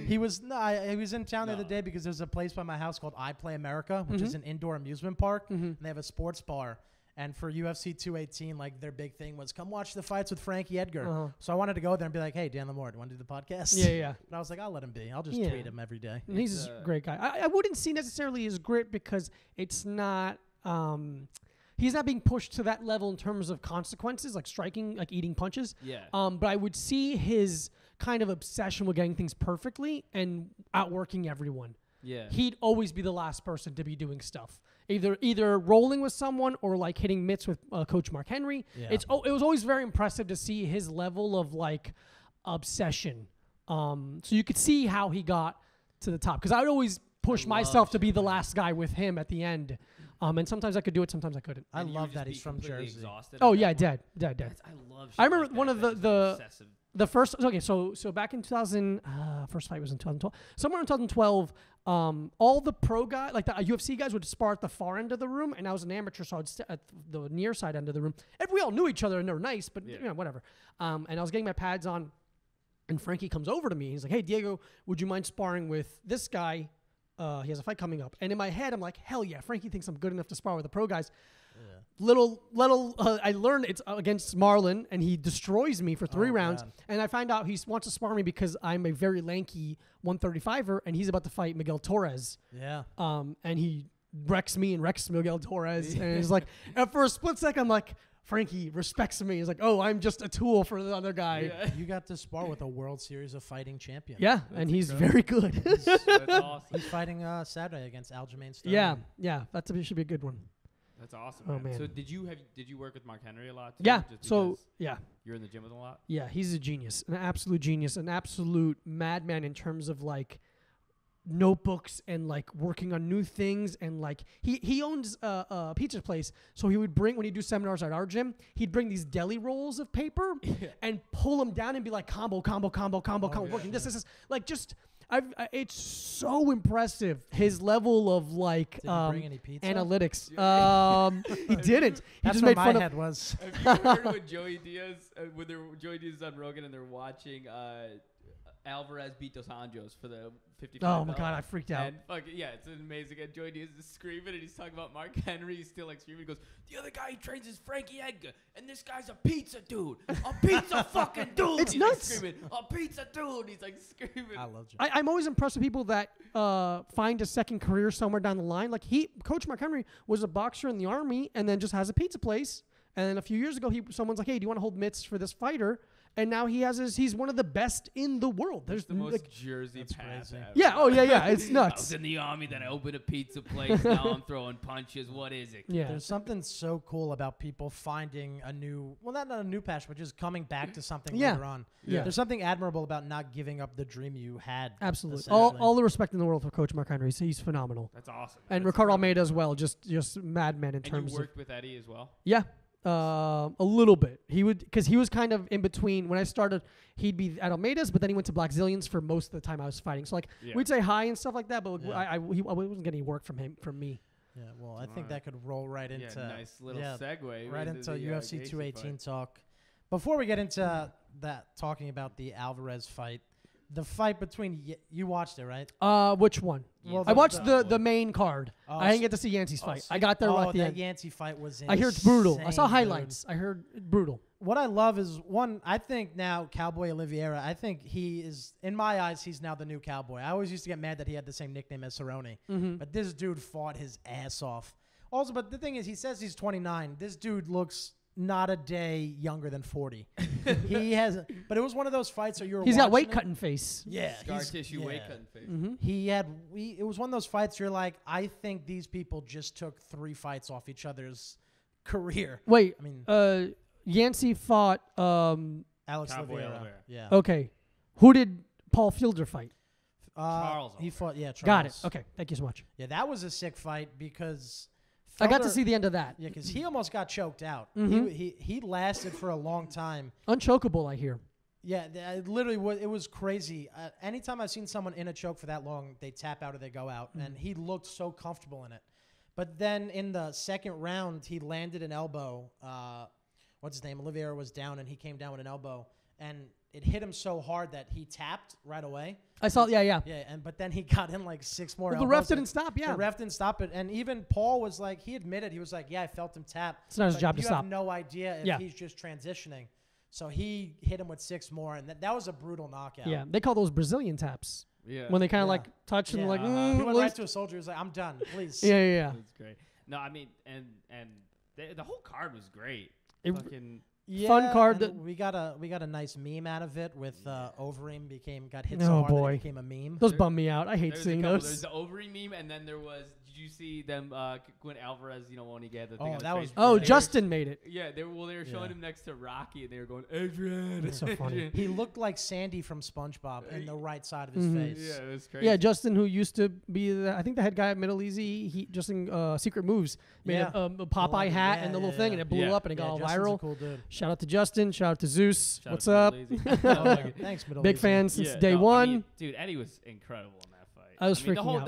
He was he was in town the other day because there's a place by my house called I Play America, which is an indoor amusement park, and they have a sports bar. And for UFC 218, like their big thing was come watch the fights with Frankie Edgar. So I wanted to go there and be like, hey, Dan Lamore, do you want to do the podcast? Yeah. But I was like, I'll let him be. I'll just Yeah. tweet him every day. And he's a great guy. I wouldn't see necessarily his grit because it's not. He's not being pushed to that level in terms of consequences, like striking, like eating punches. Yeah. But I would see his kind of obsession with getting things perfectly and outworking everyone. Yeah. He'd always be the last person to be doing stuff. Either rolling with someone or like hitting mitts with Coach Mark Henry. Yeah. It was always very impressive to see his level of like obsession. So you could see how he got to the top because I would always push myself to be the last guy with him at the end. And sometimes I could do it, sometimes I couldn't. I And you would love just that be he's from completely Jersey. exhausted Oh at yeah, that point. dead. I love. Shit I remember like one that. of That's the obsessive. The first, okay, so back in 2000, first fight was in 2012. Somewhere in 2012, all the pro guys, like the UFC guys, would spar at the far end of the room, and I was an amateur, so I'd sit at the near side end of the room. And we all knew each other, and they were nice, but Yeah. you know, whatever. And I was getting my pads on, and Frankie comes over to me. He's like, "Hey, Diego, would you mind sparring with this guy? He has a fight coming up." And in my head, I'm like, "Hell yeah, Frankie thinks I'm good enough to spar with the pro guys." Little, I learned it's against Marlon, and he destroys me for 3 rounds. God. And I find out he wants to spar me because I'm a very lanky 135er, and he's about to fight Miguel Torres. Yeah. And he wrecks me and wrecks Miguel Torres. And it's like, and for a split second, I'm like, Frankie respects me. He's like, oh, I'm just a tool for the other guy. Yeah. You got to spar with a World Series of Fighting champion. Yeah, and he's very good. That's awesome. He's fighting Saturday against Aljamain Sterling. yeah, should be a good one. That's awesome. Oh, man. man. So did you work with Mark Henry a lot? Too, Yeah, just so, because yeah. you're in the gym with him a lot. Yeah, he's a genius, an absolute genius, an absolute madman in terms of like notebooks and like working on new things. And like he owns a pizza place, so he would bring, when he'd do seminars at our gym, he'd bring these deli rolls of paper and pull them down and be like combo, working this like just. It's so impressive his level of like Did he bring any pizza? analytics. He didn't. He That's just what made my fun head was. Have you heard when Joey Diaz, Joey Diaz is on Rogan and they're watching Alvarez beat Dos Anjos for the 55? Oh my god, I freaked out. And yeah, it's amazing. And Joey Diaz is screaming, and he's talking about Mark Henry. He's still like screaming. He goes, "The other guy he trains is Frankie Edgar, and this guy's a pizza dude, a pizza fucking dude." It's he's nuts. Like screaming, "A pizza dude!" He's like screaming. I love you. I'm always impressed with people that find a second career somewhere down the line. Like Coach Mark Henry was a boxer in the Army and then just has a pizza place. And then a few years ago, someone's like, "Hey, do you want to hold mitts for this fighter?" and now he's one of the best in the world. There's the most like, Jersey path ever. yeah, oh yeah, it's I nuts. was in the Army, then I opened a pizza place. Now I'm throwing punches. What is it? Yeah, There's something so cool about people finding a new, well, not a new passion, but just coming back to something later on. Yeah. There's something admirable about not giving up the dream you had. absolutely. essentially. All the respect in the world for Coach Mark Henry. He's phenomenal. That's awesome. And That's Ricardo incredible. Almeida as well, just madman in And terms you of worked with Eddie as well? yeah, a little bit. Because he was kind of in between. When I started, he'd be at Almeida's, but then he went to Black Zillions for most of the time I was fighting. So like we'd say hi and stuff like that, but I wasn't getting any work from me. Yeah, well, I think that could roll right into nice little segue. right into the, UFC Gaethje 218 fight. talk. Before we get into that, talking about the Alvarez fight, the fight between you watched it, right? Which one? Well, I watched the- the main card. Oh, I didn't get to see Yancey's fight. so I got there oh, at the that end. Yancey fight was insane. I hear it's brutal. I saw dude. highlights. I heard brutal. What I love is, one, I think now Cowboy Oliveira, I think he is, in my eyes, he's now the new Cowboy. I always used to get mad that he had the same nickname as Cerrone. Mm-hmm. But this dude fought his ass off. Also, but the thing is, he says he's 29. This dude looks not a day younger than 40. He has, but it was one of those fights where you're He's got weight watching it. cutting face. Yeah. Scar he's- tissue yeah. weight cutting face. Mm-hmm. It was one of those fights you're like, I think these people just took 3 fights off each other's career. Wait, I mean, Yancey fought. Alex Cowboy Oliveira. Oliveira. Yeah. Okay, who did Paul Fielder fight? Charles He fought, yeah, Charles. Got it. Okay, thank you so much. Yeah, that was a sick fight because I got to Felder- see the end of that. Yeah, because he almost got choked out. Mhm. He lasted for a long time. Unchokable, I hear. Yeah, it literally was. It was crazy. Anytime I've seen someone in a choke for that long, they tap out or they go out, and he looked so comfortable in it. But then in the second round, he landed an elbow. What's his name? Oliveira was down, and he came down with an elbow, and it hit him so hard that he tapped right away. I saw. Yeah. Yeah, but then he got in like 6 more. Well, the elbows, ref and didn't stop. Yeah. The ref didn't stop it, and even Paul was like, he admitted, he was like, yeah, I felt him tap. It's not his But job to you stop. have no idea if Yeah. he's just transitioning. So he hit him with 6 more, and that was a brutal knockout. Yeah, they call those Brazilian taps Yeah. when they kind of Yeah. like touch and like. he went release. right to a soldier. He was like, I'm done, please. Yeah. That's great. No, I mean, and the whole card was great. It- Fucking Yeah, Fun card and that- we got a nice meme out of it with Overeem got hit Oh, so hard that boy. it became a meme. Those bum me out. I hate there's a seeing couple. those. There's the ovary meme, and then there was. Did you see them? When Alvarez, when he got the thing. Oh, on his that was face? Oh, They were- Justin made it. Yeah, they were showing Yeah. him next to Rocky, and they were going, Adrian. That's so funny. He looked like Sandy from SpongeBob in the right side of his Mhm. face. Yeah, it was crazy. Yeah, Justin, who used to be, I think the head guy at MiddleEasy, he Justin Secret Moves made Yeah. a Popeye hat Yeah, and the little yeah, thing, yeah. and it blew Yeah. up and it got all Justin's viral. a cool dude. Shout out to Justin. Shout out to Zeus. Shout out What's to up? MiddleEasy. Thanks, Middle Big Easy. fan since Yeah, day no, one. I mean, dude, Eddie was incredible in that fight. I was mean, freaking out.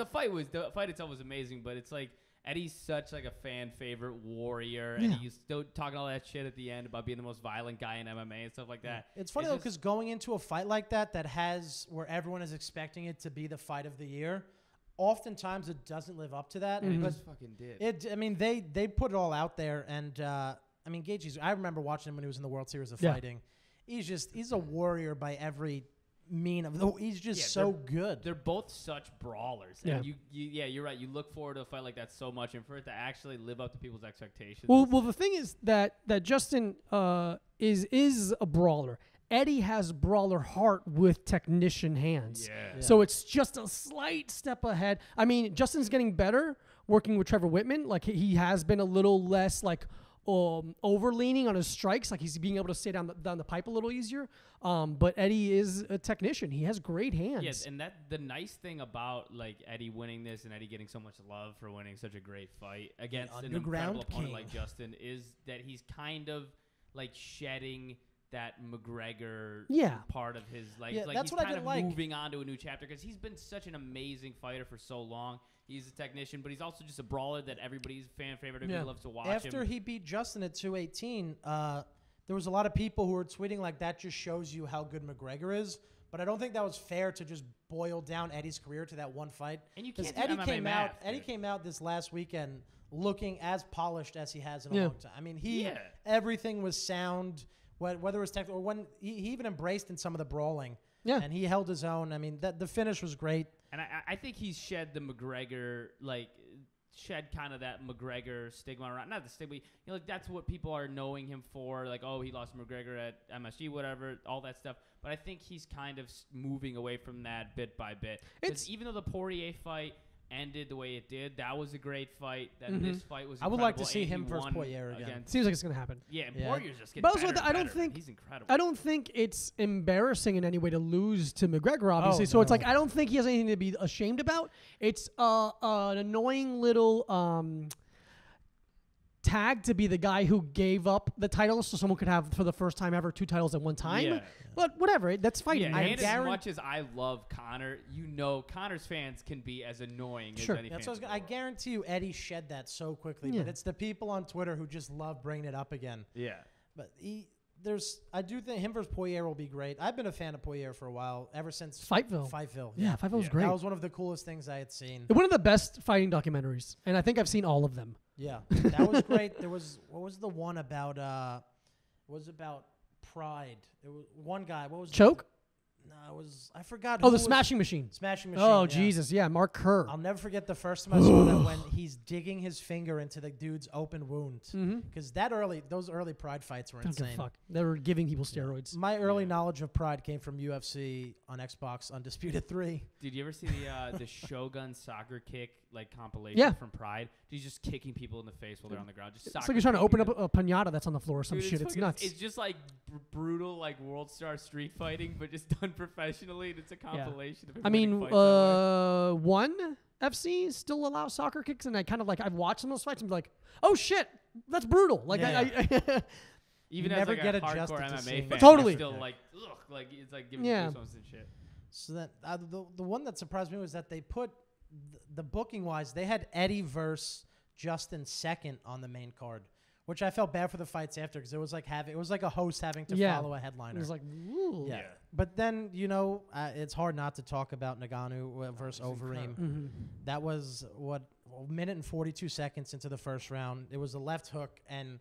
the fight itself was amazing, but it's like Eddie's such like a fan favorite warrior, and Yeah. he's still talking all that shit at the end about being the most violent guy in MMA and stuff like that. It's funny though, because going into a fight like that where everyone is expecting it to be the fight of the year, oftentimes it doesn't live up to that. And it But just fucking did. I mean, they put it all out there, and I mean, Gaethje's. I remember watching him when he was in the World Series of Yeah. Fighting. He's a warrior by every mean of the. He's just Yeah, so good. They're both such brawlers. Yeah. And you're right. You look forward to a fight like that so much, and for it to actually live up to people's expectations. Well, the thing is that Justin is a brawler. Eddie has brawler heart with technician hands. Yeah. So it's just a slight step ahead. I mean, Justin's getting better working with Trevor Whitman. Like he has been a little less like over-leaning on his strikes. Like he's being able to stay down the pipe a little easier. But Eddie is a technician. He has great hands. Yes, and the nice thing about like Eddie winning this and Eddie getting so much love for winning such a great fight against an Underground incredible opponent king. like Justin is that he's kind of like shedding that McGregor Yeah. part of his life. Yeah, like that's he's what I kind didn't of like. moving on to a new chapter because he's been such an amazing fighter for so long. He's a technician, but he's also just a brawler that everybody's fan favorite. Everybody loves to watch After him. he beat Justin at 218, there was a lot of people who were tweeting like that just shows you how good McGregor is. But I don't think that was fair to just boil down Eddie's career to that one fight. And you Because can't do Eddie MMA came math, out. Eddie dude. came out this last weekend looking as polished as he has in a Yeah. long time. I mean, everything was sound. Whether it was technical or when he even embraced in some of the brawling. Yeah. And he held his own. I mean, the finish was great. And I think he's shed the McGregor shed kind of that McGregor stigma around. Not the stigma, like that's what people are knowing him for. Like, oh, he lost to McGregor at MSG, whatever, all that stuff. But I think he's kind of moving away from that bit by bit. Because even though the Poirier fight ended the way it did, that was a great fight. This fight was incredible. I would like to see him versus Poirier again. Seems like it's going to happen. Yeah, and Poirier's just getting but better I don't better, think he's incredible. I don't think it's embarrassing in any way to lose to McGregor, obviously. So it's like I don't think he has anything to be ashamed about. It's an annoying little tag to be the guy who gave up the title so someone could have for the first time ever 2 titles at one time. Yeah. But whatever, that's fighting. Yeah, and as much as I love Conor, Conor's fans can be as annoying as any fans. I guarantee you Eddie shed that so quickly, but it's the people on Twitter who just love bringing it up again. Yeah. But I do think him versus Poirier will be great. I've been a fan of Poirier for a while, ever since Fightville. Yeah, Fightville was great. That was one of the coolest things I had seen. One of the best fighting documentaries, and I think I've seen all of them. Yeah, that was great. What was the one about? Was about Pride. There was one guy. What was Choke? No, I forgot. Oh, the Smashing Machine. Smashing Machine. Oh, yeah. Jesus. Yeah, Mark Kerr. I'll never forget the first time I saw that when he's digging his finger into the dude's open wound. Because those early Pride fights were insane. Fuck. They were giving people steroids. My early knowledge of Pride came from UFC on Xbox Undisputed 3. Did you ever see the Shogun soccer kick compilation from Pride? He's just kicking people in the face while they're on the ground. Just it's like he's trying to open up a pinata that's on the floor or some shit. It's nuts. It's just like brutal, like world star street fighting, but just done professionally. And it's a compilation of. I mean, one FC still allows soccer kicks, and I kind of I've watched some of those fights and be like, oh shit, that's brutal. Even you as never get a hardcore adjusted to MMA fan, totally still it's like giving you goosebumps and shit. So that the one that surprised me was that they put the booking wise, they had Eddie versus Justin second on the main card, which I felt bad for the fights after because it was like a host having to follow a headliner. It was like, ooh. Yeah. But then it's hard not to talk about Ngannou versus Overeem. That was a minute and 42 seconds into the first round. It was a left hook and.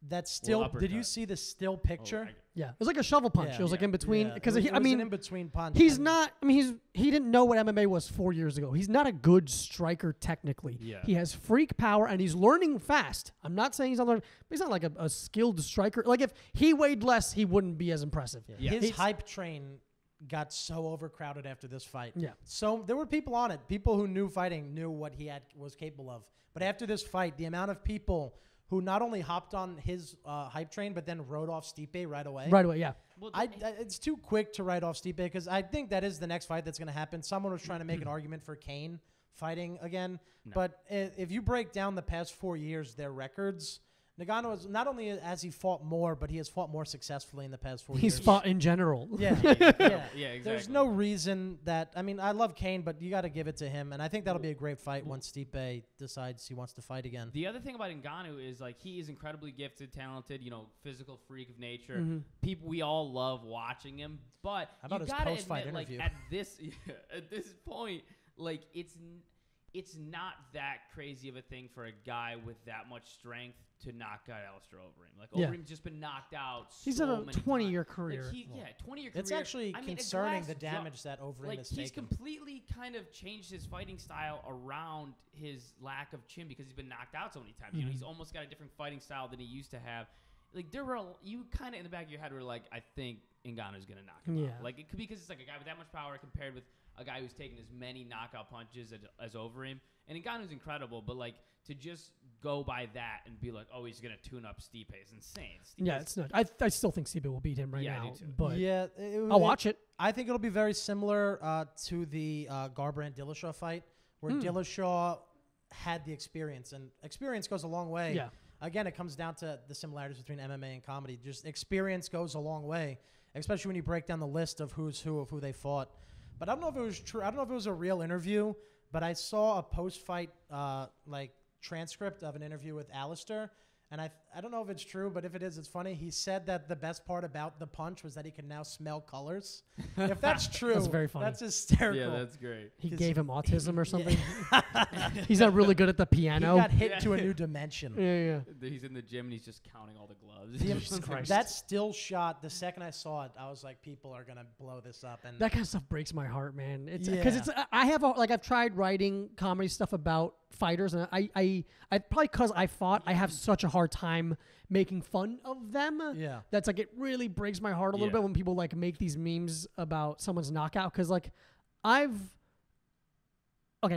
That's still. Did you see the still picture? Yeah, it was like a shovel punch. It was like in between because an in between punch. He's not. I mean, he didn't know what MMA was 4 years ago. He's not a good striker technically. Yeah. He has freak power and he's learning fast. I'm not saying he's not learning, but he's not like a skilled striker. Like if he weighed less, he wouldn't be as impressive. Yeah. His hype train got so overcrowded after this fight. Yeah. So there were people on it. People who knew fighting knew what he was capable of. But after this fight, the amount of people who not only hopped on his hype train, but then rode off Stipe right away. Right away, yeah. Well, it's too quick to write off Stipe because I think that is the next fight that's going to happen. Someone was trying to make an argument for Kane fighting again. No. But if you break down the past 4 years, their records, Ngannou is not only has he fought more, but he has fought more successfully in the past 4 years. He's fought in general. Yeah, exactly. There's no reason that. I mean, I love Kane, but you got to give it to him, and I think that'll be a great fight once Stipe decides he wants to fight again. The other thing about Ngannou is he is incredibly gifted, talented, physical freak of nature. People, we all love watching him, but how about you his gotta post-fight admit, interview? at this point, it's not that crazy of a thing for a guy with that much strength to knock out Alistair Overeem. Overeem's just been knocked out. He's had a 20-year career. 20-year career. It's actually concerning the damage that Overeem has taken. He's completely kind of changed his fighting style around his lack of chin because he's been knocked out so many times. He's almost got a different fighting style than he used to have. You kind of in the back of your head were like, I think Ngannou's gonna knock him out. It could be because it's like a guy with that much power compared with a guy who's taken as many knockout punches as Overeem. And Ngannou's incredible, but to just go by that and be like, oh, he's gonna tune up Stipe is insane. It's not. I still think Stipe will beat him right now. I do too. But I'll watch it. I think it'll be very similar to the Garbrandt-Dillashaw fight, where Dillashaw had the experience, and experience goes a long way. Yeah. Again, it comes down to the similarities between MMA and comedy. Just experience goes a long way, especially when you break down the list of who's who of who they fought. But I don't know if it was true. I don't know if it was a real interview, but I saw a post-fight transcript of an interview with Alistair, And I don't know if it's true, but if it is, it's funny. He said that the best part about the punch was that he can now smell colors. If that's true, That's very funny. That's hysterical. Yeah, that's great. He gave him autism or something. He's not really good at the piano. He got hit to a new dimension. Yeah. He's in the gym and he's just counting all the gloves. The- Christ. that still shot, the second I saw it, I was like, people are going to blow this up. And That kind of stuff breaks my heart, man. It's Yeah. because I've tried writing comedy stuff about fighters, and I probably because I fought, I have such a hard time making fun of them. Yeah. That's like, it really breaks my heart a little bit when people like make these memes about someone's knockout, because like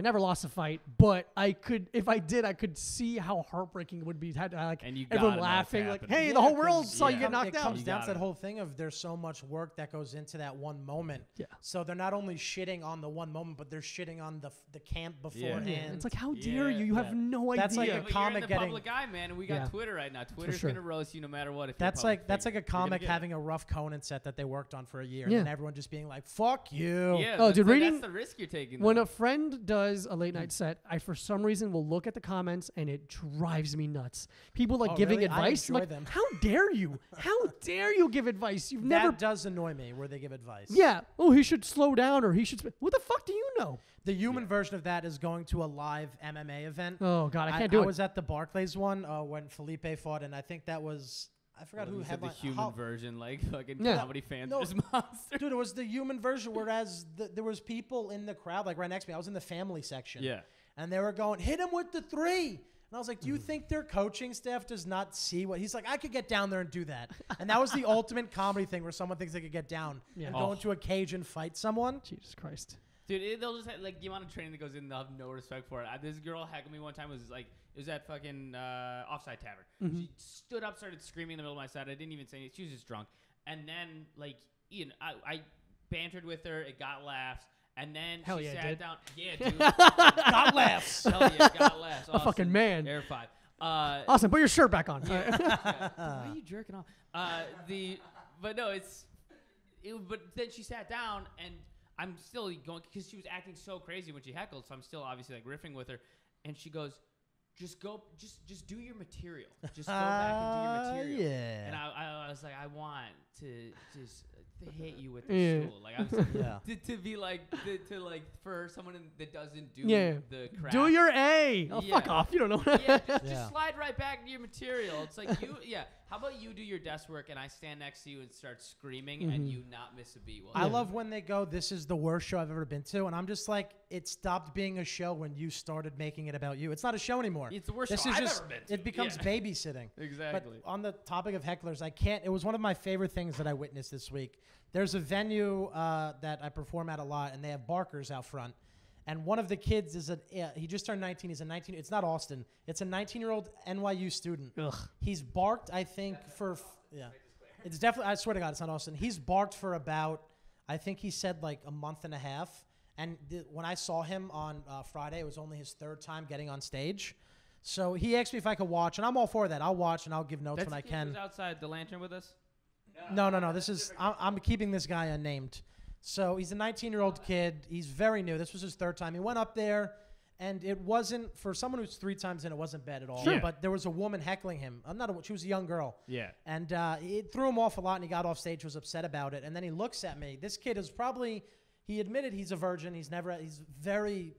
never lost a fight, but I could, if I did, I could see how heartbreaking it would be. Had like And you everyone gotta know laughing, it's like, happening. "Hey, the whole 'cause world saw you get knocked It out." comes You down to gotta that whole thing of there's so much work that goes into that one moment. Yeah. So they're not only shitting on the one moment, but they're shitting on the camp beforehand. Yeah. It's like, how dare you? You have Yeah. no That's idea. like a but comic you're in the getting- public eye, man, and we got Yeah. Twitter right now. Twitter's sure. gonna roast you no matter what. If That's you're like a You're gonna comic get it. having a rough Conan set that they worked on for a year, Yeah. and then everyone just being like, "Fuck you." Yeah, Oh, that's dude, reading- that's the risk you're taking. When though. a friend does a late night set, I for some reason will look at the comments and it drives me nuts. People like Oh, giving really? I advice. I'm enjoy like, them. how dare you? How dare you give advice? You've never. That does annoy me where they give advice. Yeah. Oh, he should slow down, or he should. What the fuck do you know? The human version of that is going to a live MMA event. Oh God, I can't do I it. was at the Barclays one when Felipe fought, and I think that was I forgot Well, who you said the headlined. human version, like fucking Yeah. comedy fans No. are just monsters. Dude, it was the human version. Whereas there was people in the crowd, like right next to me. I was in the family section. Yeah. And they were going, hit him with the 3. And I was like, do you think their coaching staff does not see what he's like? I could get down there and do that. And that was the ultimate comedy thing where someone thinks they could get down and go into a cage and fight someone. Jesus Christ. Dude, they'll just have, like the amount of training that goes in, they'll have no respect for it. This girl heckled me one time. It was at fucking Offside Tavern. She stood up, started screaming in the middle of my set. I didn't even say anything. She was just drunk. And then like Ian, I bantered with her. It got laughs. And then Hell she yeah, it sat did. down. Yeah, dude. Got laughs. Hell yeah, got laughs. A fucking man. Air 5. Awesome. Put your shirt back on. Why are you jerking off? But no, but then she sat down and I'm still going because she was acting so crazy when she heckled. So I'm still obviously like riffing with her, and she goes, "Just do your material. Just go back and do your material." Yeah. And I was like, I want to just hit you with the stool. Like I was to be like to like for someone that doesn't do the crap. Do your A. Oh, fuck off. You don't know. Just slide right back into your material. It's like how about you do your desk work and I stand next to you and start screaming and you not miss a beat. I love when they go, this is the worst show I've ever been to. And I'm just like, it stopped being a show when you started making it about you. It's not a show anymore. It's the worst This show is I've just, ever been to. It becomes babysitting. Exactly. But on the topic of hecklers, it was one of my favorite things that I witnessed this week. There's a venue that I perform at a lot, and they have barkers out front. And one of the kids he just turned 19. He's a 19. It's not Austin. It's a 19-year-old NYU student. Ugh. He's barked, I think, It's definitely, I swear to God, it's not Austin. He's barked for about, I think he said like a month and a half. And when I saw him on Friday, it was only his 3rd time getting on stage. So he asked me if I could watch, and I'm all for that. I'll watch and I'll give notes when I can. Who's outside the lantern with us? No. This is I'm keeping this guy unnamed. So he's a 19-year-old kid. He's very new. This was his 3rd time. He went up there, and it wasn't for someone who's 3 times in. It wasn't bad at all. Sure. But there was a woman heckling him. She was a young girl. Yeah. And it threw him off a lot, and he got off stage, was upset about it. And then he looks at me. This kid is he admitted he's a virgin. He's very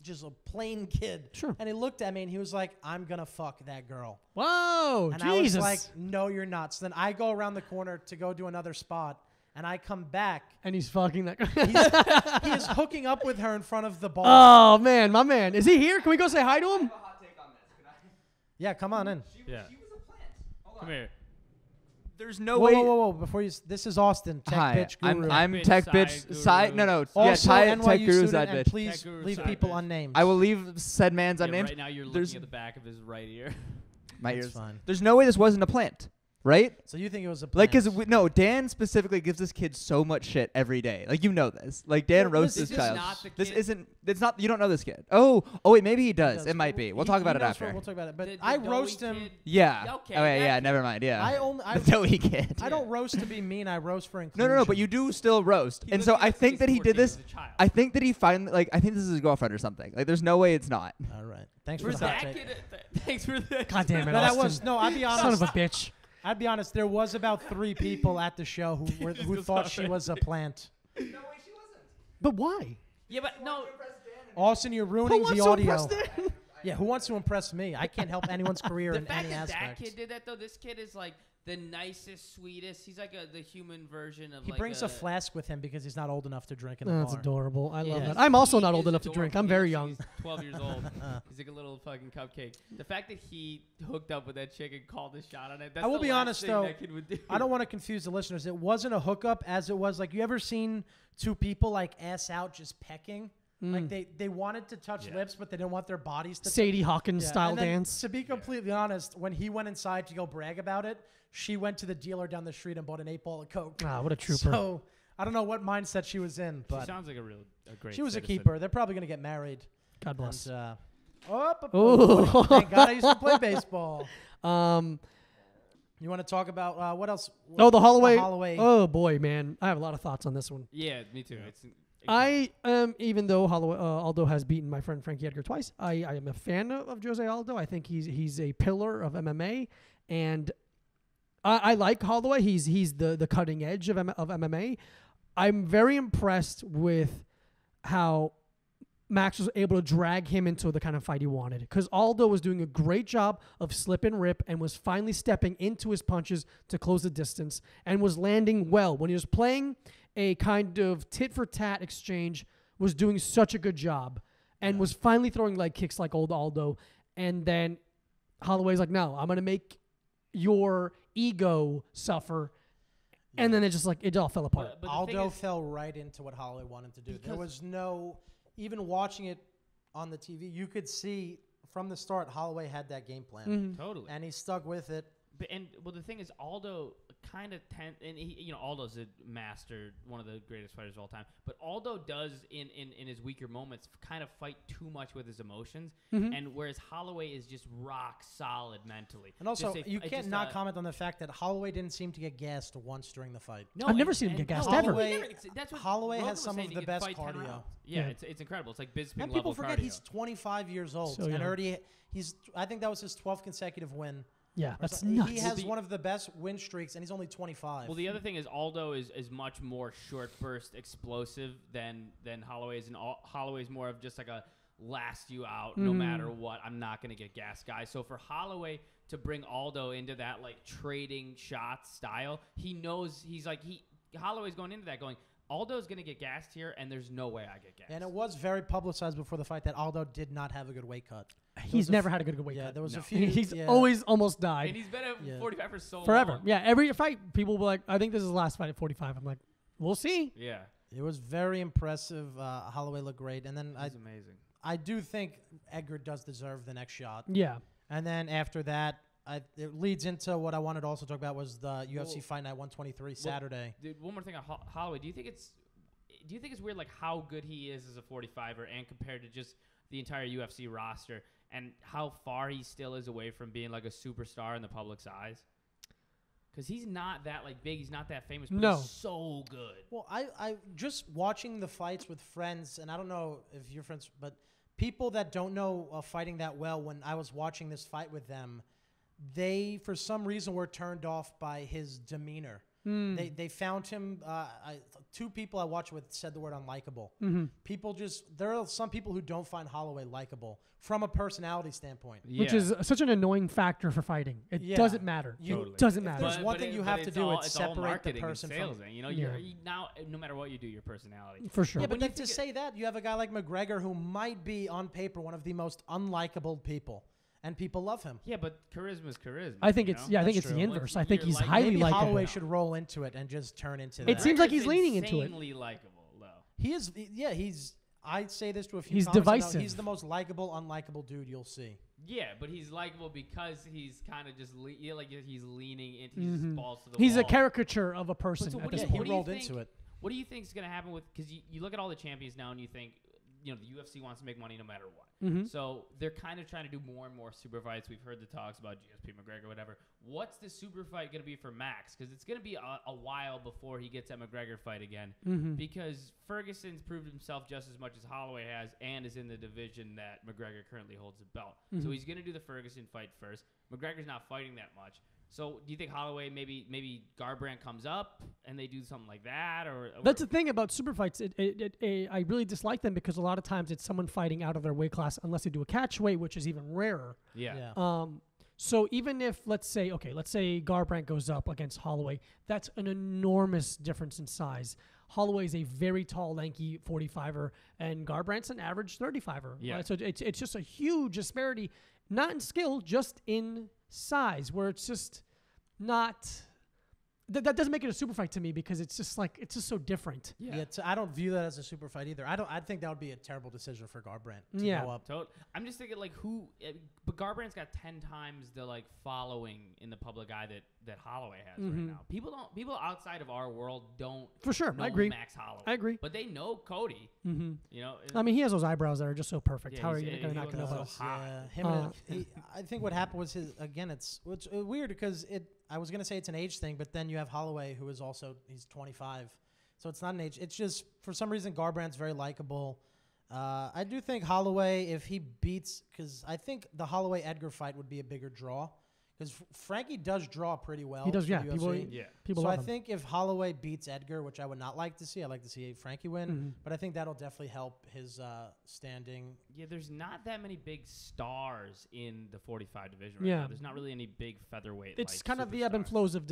just a plain kid. Sure. And he looked at me, and he was like, I'm going to fuck that girl. Whoa, And Jesus. I was like, no, you're not. So then I go around the corner to go do another spot, and I come back. And he's fucking that guy. He is hooking up with her in front of the bar. Oh, man, my man. Is he here? Can we go say hi to him? I have a hot take on this. Can I? Yeah, come on in. She Yeah. was a plant. Hold on. Come here. There's no Whoa, way. whoa, whoa, whoa. Before this is Austin, tech Hi, bitch guru. I'm Bitch tech side bitch guru. side. No. also Tech NYU guru student, side and bitch. please Tech guru leave side people bitch. unnamed. I will leave said man's Yeah, unnamed. right now you're There's- looking at the back of his right ear. My That's ears. fine. There's no way this wasn't a plant, right? So you think it was a Like, plant? cause no, Dan specifically gives this kid so much shit every day. Like, you know this. Like, Dan Well, roasts this this is child. not the This kid- isn't. It's not. You don't know this kid. Oh, wait. Maybe he does. It might be. We'll talk about it knows after. We'll talk about it. But The I doughy roast him. kid. Yeah. Okay, Oh, yeah. that Never mind. Yeah. I the doughy kid. I don't roast to be mean. I roast for inclusion. No. But you do still roast. He And looks so like I he's think that he 14 did this. as a child. I think that he finally I think this is his girlfriend or something. Like, there's no way it's not. All right. Thanks for For the hot that take. kid, Thanks for this. God damn it, No, that Austin. was no. I'd be honest. Son of a bitch. I'd be honest. There was about 3 people at the show who thought she was a plant. No way, she wasn't. But why? Yeah, but no. Austin, you're Who ruining wants the to audio. impress them? Yeah, who wants to impress me? I can't help anyone's career The in fact any that aspect. that kid did that though, this kid is like the nicest, sweetest. He's like the human version of. He like brings a flask with him because he's not old enough to drink in the That's car. adorable. I love Yeah. that. I'm also He not old is enough to drink. adorable. I'm very He's young. 12 years old. He's like a little fucking cupcake. The fact that he hooked up with that chick and called a shot on it. That's I will the be last honest, thing though, that kid would do. I don't want to confuse the listeners. It wasn't a hookup as it was like you ever seen 2 people like ass out just pecking? Like they wanted to touch lips, but they didn't want their bodies to Sadie Hawkins Yeah, style and then, dance. To be completely honest, when he went inside to go brag about it, she went to the dealer down the street and bought an 8-ball of Coke. Ah, what a trooper. So I don't know what mindset she was in, She but sounds like a great. she was a citizen. keeper. They're probably going to get married. God bless. And, Ooh. thank God I used to play baseball. Um, You want to talk about what else? oh, the Holloway. Holloway. Oh, boy, man. I have a lot of thoughts on this one. Yeah, me too. It's I even though Aldo has beaten my friend Frankie Edgar twice, I am a fan of Jose Aldo. I think he's a pillar of MMA, and I like Holloway. He's the cutting edge of MMA. I'm very impressed with how Max was able to drag him into the kind of fight he wanted, because Aldo was doing a great job of slip and rip and was finally stepping into his punches to close the distance and was landing well. When he was playing a kind of tit-for-tat exchange, was doing such a good job and was finally throwing leg kicks like old Aldo. And then Holloway's like, no, I'm going to make your ego suffer. And then it all fell apart. But the thing Aldo is- fell right into what Holloway wanted to do. There Because- was no, even watching it on the TV, you could see from the start Holloway had that game plan, Totally. and he stuck with it. Well, the thing is, Aldo kind of and he, Aldo's a master, one of the greatest fighters of all time. But Aldo does in his weaker moments kind of fight too much with his emotions, and whereas Holloway is just rock solid mentally. And also, Just you just can't not comment on the fact that Holloway didn't seem to get gassed once during the fight. No, I've never seen him get gassed no, ever. That's what Holloway Rogan has was some saying, of he the could best fight 10 cardio. rounds. Yeah, Yeah. it's incredible. It's like Bisping And people level forget cardio. he's 25 years old So and young. already I think that was his 12th consecutive win. Yeah, or that's something. nuts. He has one of the best win streaks, and he's only 25. Well, the other thing is Aldo is much more short burst explosive than Holloway is, and Holloway's more of just like a last you out no matter what. I'm not gonna get gas guy. So for Holloway to bring Aldo into that like trading shots style, he knows Holloway's going into that going, Aldo's going to get gassed here, and there's no way I get gassed. And it was very publicized before the fight that Aldo did not have a good weight cut. He's never had a good weight Yeah, cut. there was No. a few. He's yeah. always almost died. And he's been at Yeah. 45 for so Forever. long. Yeah, every fight, people will be like, I think this is the last fight at 45. I'm like, we'll see. Yeah. It was very impressive. Holloway looked great, and then He's amazing. I do think Edgar does deserve the next shot. Yeah. And then after that, it leads into what I wanted to also talk about was the UFC Fight Night 123 Saturday. Dude, one more thing on Holloway. Do you think it's weird like how good he is as a 45er and compared to just the entire UFC roster and how far he still is away from being like a superstar in the public's eyes? Because he's not that like big, he's not that famous, but No. he's so good. Well, I just watching the fights with friends, and I don't know if you're friends, but people that don't know fighting that well, when I was watching this fight with them, they, for some reason, were turned off by his demeanor. They found him. Two people I watched with said the word unlikable. People there are some people who don't find Holloway likable from a personality standpoint. Which is such an annoying factor for fighting. It Yeah. doesn't matter. Totally. Doesn't matter. There's one thing you have to do, it's all separate the marketing and person from- sales. You know, Yeah. you're now no matter what you do, your personality. For sure. Yeah, but When you then to think say that, you have a guy like McGregor who might be on paper one of the most unlikable people, and people love him. Yeah, but charisma's charisma. I think you it's know? I think That's it's the true. inverse. Once I think you're he's like- highly Maybe likable. Holloway should roll into it and just turn into that. It seems like he's McGregor's leaning into it. insanely likable, though. He is. Yeah, he's. I'd say this to a few. He's comics I know, divisive. He's the most likable, unlikable dude you'll see. Yeah, but he's likable because he's kind of just he's leaning into his balls to the He's wall. a caricature of a person So at what this do Yeah, you- he point. rolled think- into it. What do you think is going to happen with? Because you look at all the champions now and you think, the UFC wants to make money no matter what. Mm-hmm. So they're kind of trying to do more and more super fights. We've heard the talks about GSP McGregor, whatever. What's the super fight going to be for Max? Because it's going to be a while before he gets that McGregor fight again. Mm-hmm. Because Ferguson's proved himself just as much as Holloway has and is in the division that McGregor currently holds the belt. Mm-hmm. So he's going to do the Ferguson fight first. McGregor's not fighting that much. So do you think Holloway, maybe Garbrandt comes up and they do something like that? Or That's the thing about super fights. I really dislike them because a lot of times it's someone fighting out of their weight class unless they do a catch weight, which is even rarer. Yeah. So even if, let's say Garbrandt goes up against Holloway, that's an enormous difference in size. Holloway is a very tall, lanky 45er, and Garbrandt's an average 35er. Yeah. Right? So it's just a huge disparity, not in skill, just in size, where it's just not. That doesn't make it a super fight to me because it's just so different. Yeah, I don't view that as a super fight either. I think that would be a terrible decision for Garbrandt to go up. I'm just thinking but Garbrandt's got 10 times the following in the public eye that Holloway has right now. People outside of our world don't for sure. know I agree. Max Holloway. I agree. But they know Cody. Mm-hmm. You know, I mean, he has those eyebrows that are just so perfect. Yeah, How are you going to not know about? I think what happened was it's weird because I was going to say it's an age thing, but then you have Holloway, who is also, he's 25. So it's not an age. It's just, for some reason, Garbrandt's very likable. I do think Holloway, if he beats, because I think the Holloway-Edgar fight would be a bigger draw. Because Frankie does draw pretty well. He does, yeah. People so love I him. think if Holloway beats Edgar, which I would not like to see, I'd like to see Frankie win. Mm-hmm. But I think that'll definitely help his standing. Yeah, there's not that many big stars in the 45 division right Yeah. now. There's not really any big featherweight. It's kind of the ebb and flows of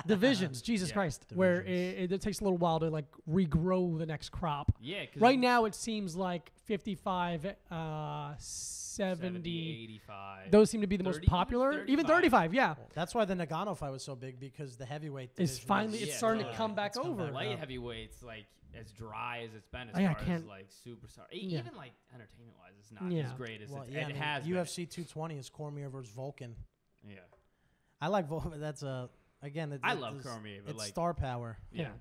divisions. Jesus Christ, where it takes a little while to regrow the next crop. Yeah. Right now, it seems like 55, 70, 85. Those seem to be the most popular. Even 35, yeah. Well, that's why the Nagano fight was so big, because the heavyweight It's division finally is- it's starting to come back it's come over. back Light up. heavyweights as dry as it's been as I far can't- as superstar. Yeah. Even entertainment wise, it's not Yeah. as great as Well, it yeah, I mean, has. UFC 220 is Cormier versus Volkan. Been. Yeah. I like Volkan. That's again. I love Cormier, but it's star power. yeah.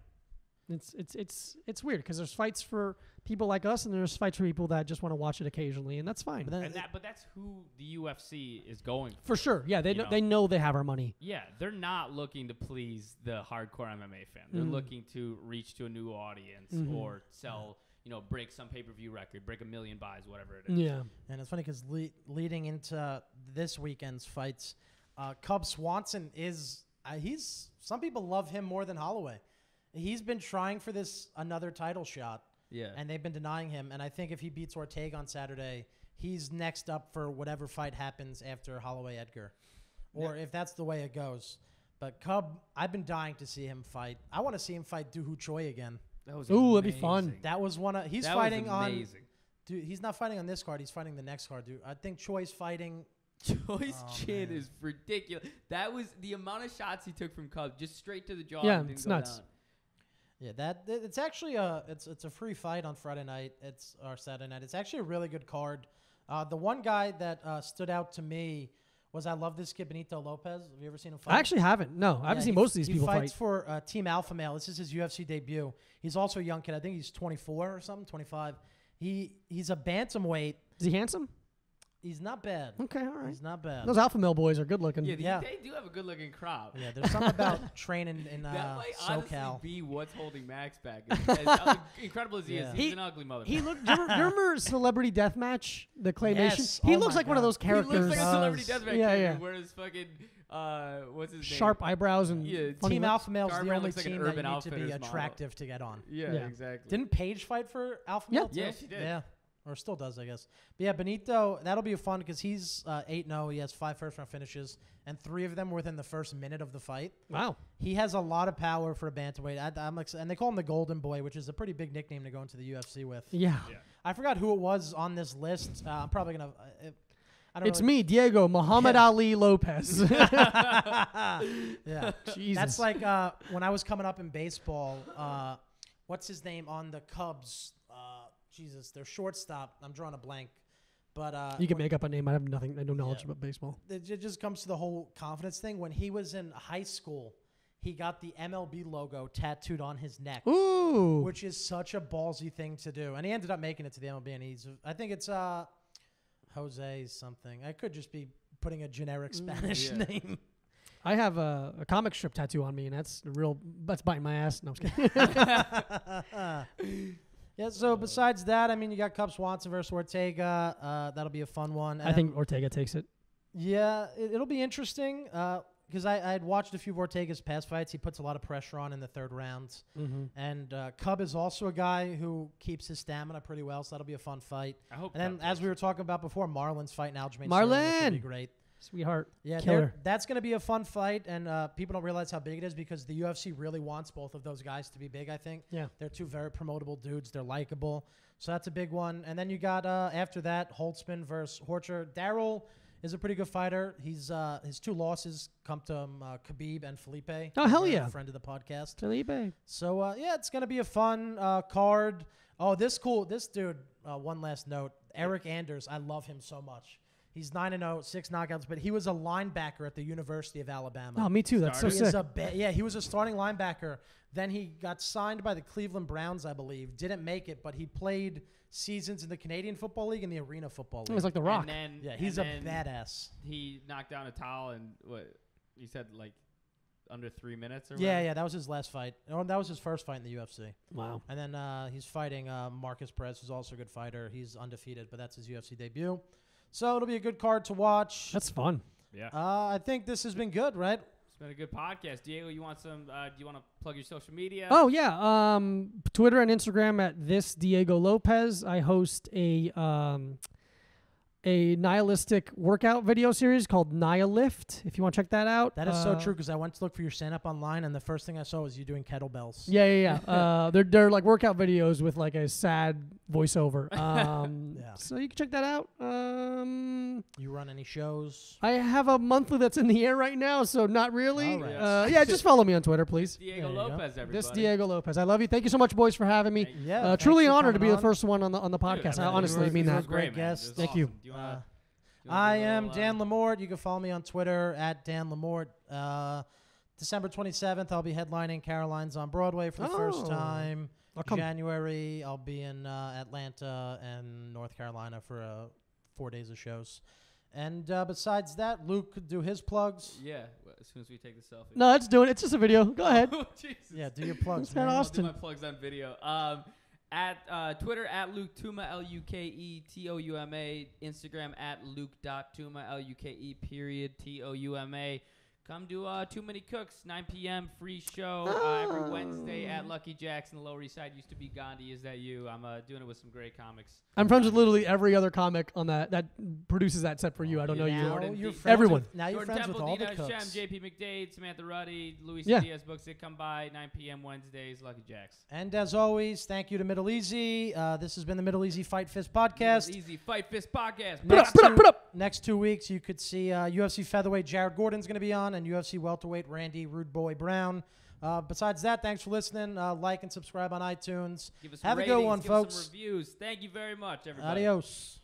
It's weird because there's fights for people like us and there's fights for people that just want to watch it occasionally, and that's fine. But then But that's who the UFC is going For sure, yeah, You know. they know they have our money. Yeah, they're not looking to please the hardcore MMA fan. They're looking to reach to a new audience or sell, break some pay-per-view record, break 1 million buys, whatever it is. Yeah, and it's funny because leading into this weekend's fights, Cub Swanson is some people love him more than Holloway. He's been trying for another title shot. Yeah. And they've been denying him. And I think if he beats Ortega on Saturday, he's next up for whatever fight happens after Holloway Edgar. Or if that's the way it goes. But Cub, I've been dying to see him fight. I want to see him fight Doo Ho Choi again. That was that'd be fun. amazing. That was one of he's That fighting was on amazing. dude, he's not fighting on this card, he's fighting the next card, dude. I think Choi's fighting Choi's chin man. is ridiculous. That was the amount of shots he took from Cub, just straight to the jaw. Yeah, and didn't it's go nuts. down. Yeah, it's actually it's a free fight on Friday night. Or Saturday night. It's actually a really good card. The one guy that stood out to me was I love this kid Benita Lopez. Have you ever seen him fight? I actually haven't. No, I haven't seen most of these people He fights fight. for Team Alpha Male. This is his UFC debut. He's also a young kid. I think he's 24 or something, 25. He's a bantamweight. Is he handsome? He's not bad. Okay, all right. He's not bad. Those alpha male boys are good looking. Yeah, they do have a good-looking crop. Yeah, there's something about training in That might honestly SoCal. be what's holding Max back. As incredible as he is, Yeah. he's an ugly motherfucker. He looked. Do you remember Celebrity Deathmatch, the claymation? Yes. He Oh looks my like one of God. those He characters. looks like a celebrity deathmatch yeah, character. yeah. Whereas fucking what's his name? Sharp eyebrows and Yeah, funny Team lips. Alpha Male is the Garbrandt only looks like an team that Urban you need to be Outfitters model. attractive to get on. Yeah, Yeah. exactly. Didn't Paige fight for Alpha Yeah. Male too? Yeah, she did. Yeah. Or still does, I guess. But yeah, Benito, that'll be fun because he's 8-0. He has 5 first-round finishes, and 3 of them were within the first minute of the fight. Wow. He has a lot of power for a bantamweight. And they call him the Golden Boy, which is a pretty big nickname to go into the UFC with. Yeah. I forgot who it was on this list. I'm probably going to... I don't It's know. me, Diego Muhammad Yeah. Ali Lopez. Yeah. Jesus. That's like when I was coming up in baseball, what's his name on the Cubs? Jesus, their shortstop. I'm drawing a blank. But you can make up a name. I have nothing. I have no knowledge Yeah. about baseball. it just comes to the whole confidence thing. When he was in high school, he got the MLB logo tattooed on his neck, Ooh. which is such a ballsy thing to do. And he ended up making it to the MLB, and I think it's Jose something. I could just be putting a generic Spanish name. I have a comic strip tattoo on me, and that's biting my ass. No, I'm just kidding. Yeah, so besides that, I mean, you got Cub Swanson versus Ortega. That'll be a fun one. I think Ortega takes it. Yeah, it'll be interesting because I had watched a few of Ortega's past fights. He puts a lot of pressure on in the third round. Mm-hmm. And Cub is also a guy who keeps his stamina pretty well, so that'll be a fun fight. I hope. And then, Cub as takes we it. were talking about before, Marlon's fighting Aljamain Sterling, which Marlon! will be great. Sweetheart. Yeah, Killer. that's going to be a fun fight, and people don't realize how big it is because the UFC really wants both of those guys to be big, I think. Yeah. They're two very promotable dudes. They're likable. So that's a big one. And then you got, after that, Holtzman versus Horcher. Daryl is a pretty good fighter. He's his 2 losses come to Khabib and Felipe. Oh, hell They're yeah. a friend of the podcast. Felipe. So, yeah, it's going to be a fun card. Oh, this dude, one last note, Eric Anders. I love him so much. He's 9-0, 6 knockouts, but he was a linebacker at the University of Alabama. Oh, me too. That's so Started. sick. He was a starting linebacker. Then he got signed by the Cleveland Browns, I believe. Didn't make it, but he played seasons in the Canadian Football League and the Arena Football League. It's like The Rock. And then, Yeah, he's and a then badass. He knocked down a towel and what you said, like under 3 minutes or Yeah, whatever? yeah, that was his last fight. Oh, that was his first fight in the UFC. Wow. And then he's fighting Marcus Perez, who's also a good fighter. He's undefeated, but that's his UFC debut. So it'll be a good card to watch. That's fun. Yeah. I think this has been good, right? It's been a good podcast. Diego, you want some? Do you want to plug your social media? Oh, yeah. Twitter and Instagram at this Diego Lopez. I host a nihilistic workout video series called Nihilift, if you want to check that out. That is so true because I went to look for your stand-up online, and the first thing I saw was you doing kettlebells. Yeah. They're like workout videos with like a sad voiceover. Yeah. So you can check that out. You run any shows? I have a monthly that's in the air right now, so not really. All right. Yeah, just follow me on Twitter, please. Diego There you go. Lopez, everybody. This Diego Lopez. I love you. Thank you so much, boys, for having me. Thank you. Yeah. Truly an thanks for honor to be coming the on. first one on the podcast. Dude, I I mean, honestly you mean were that. great man. guest. It was Thank you. awesome. Do you wanna I do a am little, Dan Lamort. You can follow me on Twitter at Dan Lamort. December 27th, I'll be headlining Caroline's on Broadway for the first Oh. time. I'll come. January, I'll be in Atlanta and North Carolina for 4 days of shows. And besides that, Luke could do his plugs. Yeah, as soon as we take the selfie. No, it's doing it. It's just a video. Go ahead. Oh, Jesus. Yeah, do your plugs, That's kinda man. awesome. I'll do my plugs on video. At Twitter at Luke Tuma, LukeTouma, Instagram at Luke.Tuma, LukeTouma. Come do Too Many Cooks, 9 p.m. free show every Wednesday at Lucky Jack's in the Lower East Side. Used to be Gandhi. Is that you? I'm doing it with some great comics. I'm friends with literally every other comic on that produces that set for you. I don't know Yeah. you. Now Jordan you're D- friends Everyone. With, now you're Jordan friends Temple, with all the Dina cooks. Hashem, JP McDade, Samantha Ruddy, Luis Yeah. Diaz books that come by 9 p.m. Wednesdays, Lucky Jack's. And as always, thank you to MiddleEasy. This has been the MiddleEasy Fight Fist podcast. Easy Fight Fist podcast. Put up. Next 2 weeks, you could see UFC featherweight Jared Gordon's going to be on, and UFC welterweight Randy Rude Boy Brown. Besides that, thanks for listening. Like and subscribe on iTunes. Give us Have a ratings, good one, give us folks. some reviews. Thank you very much, everybody. Adios.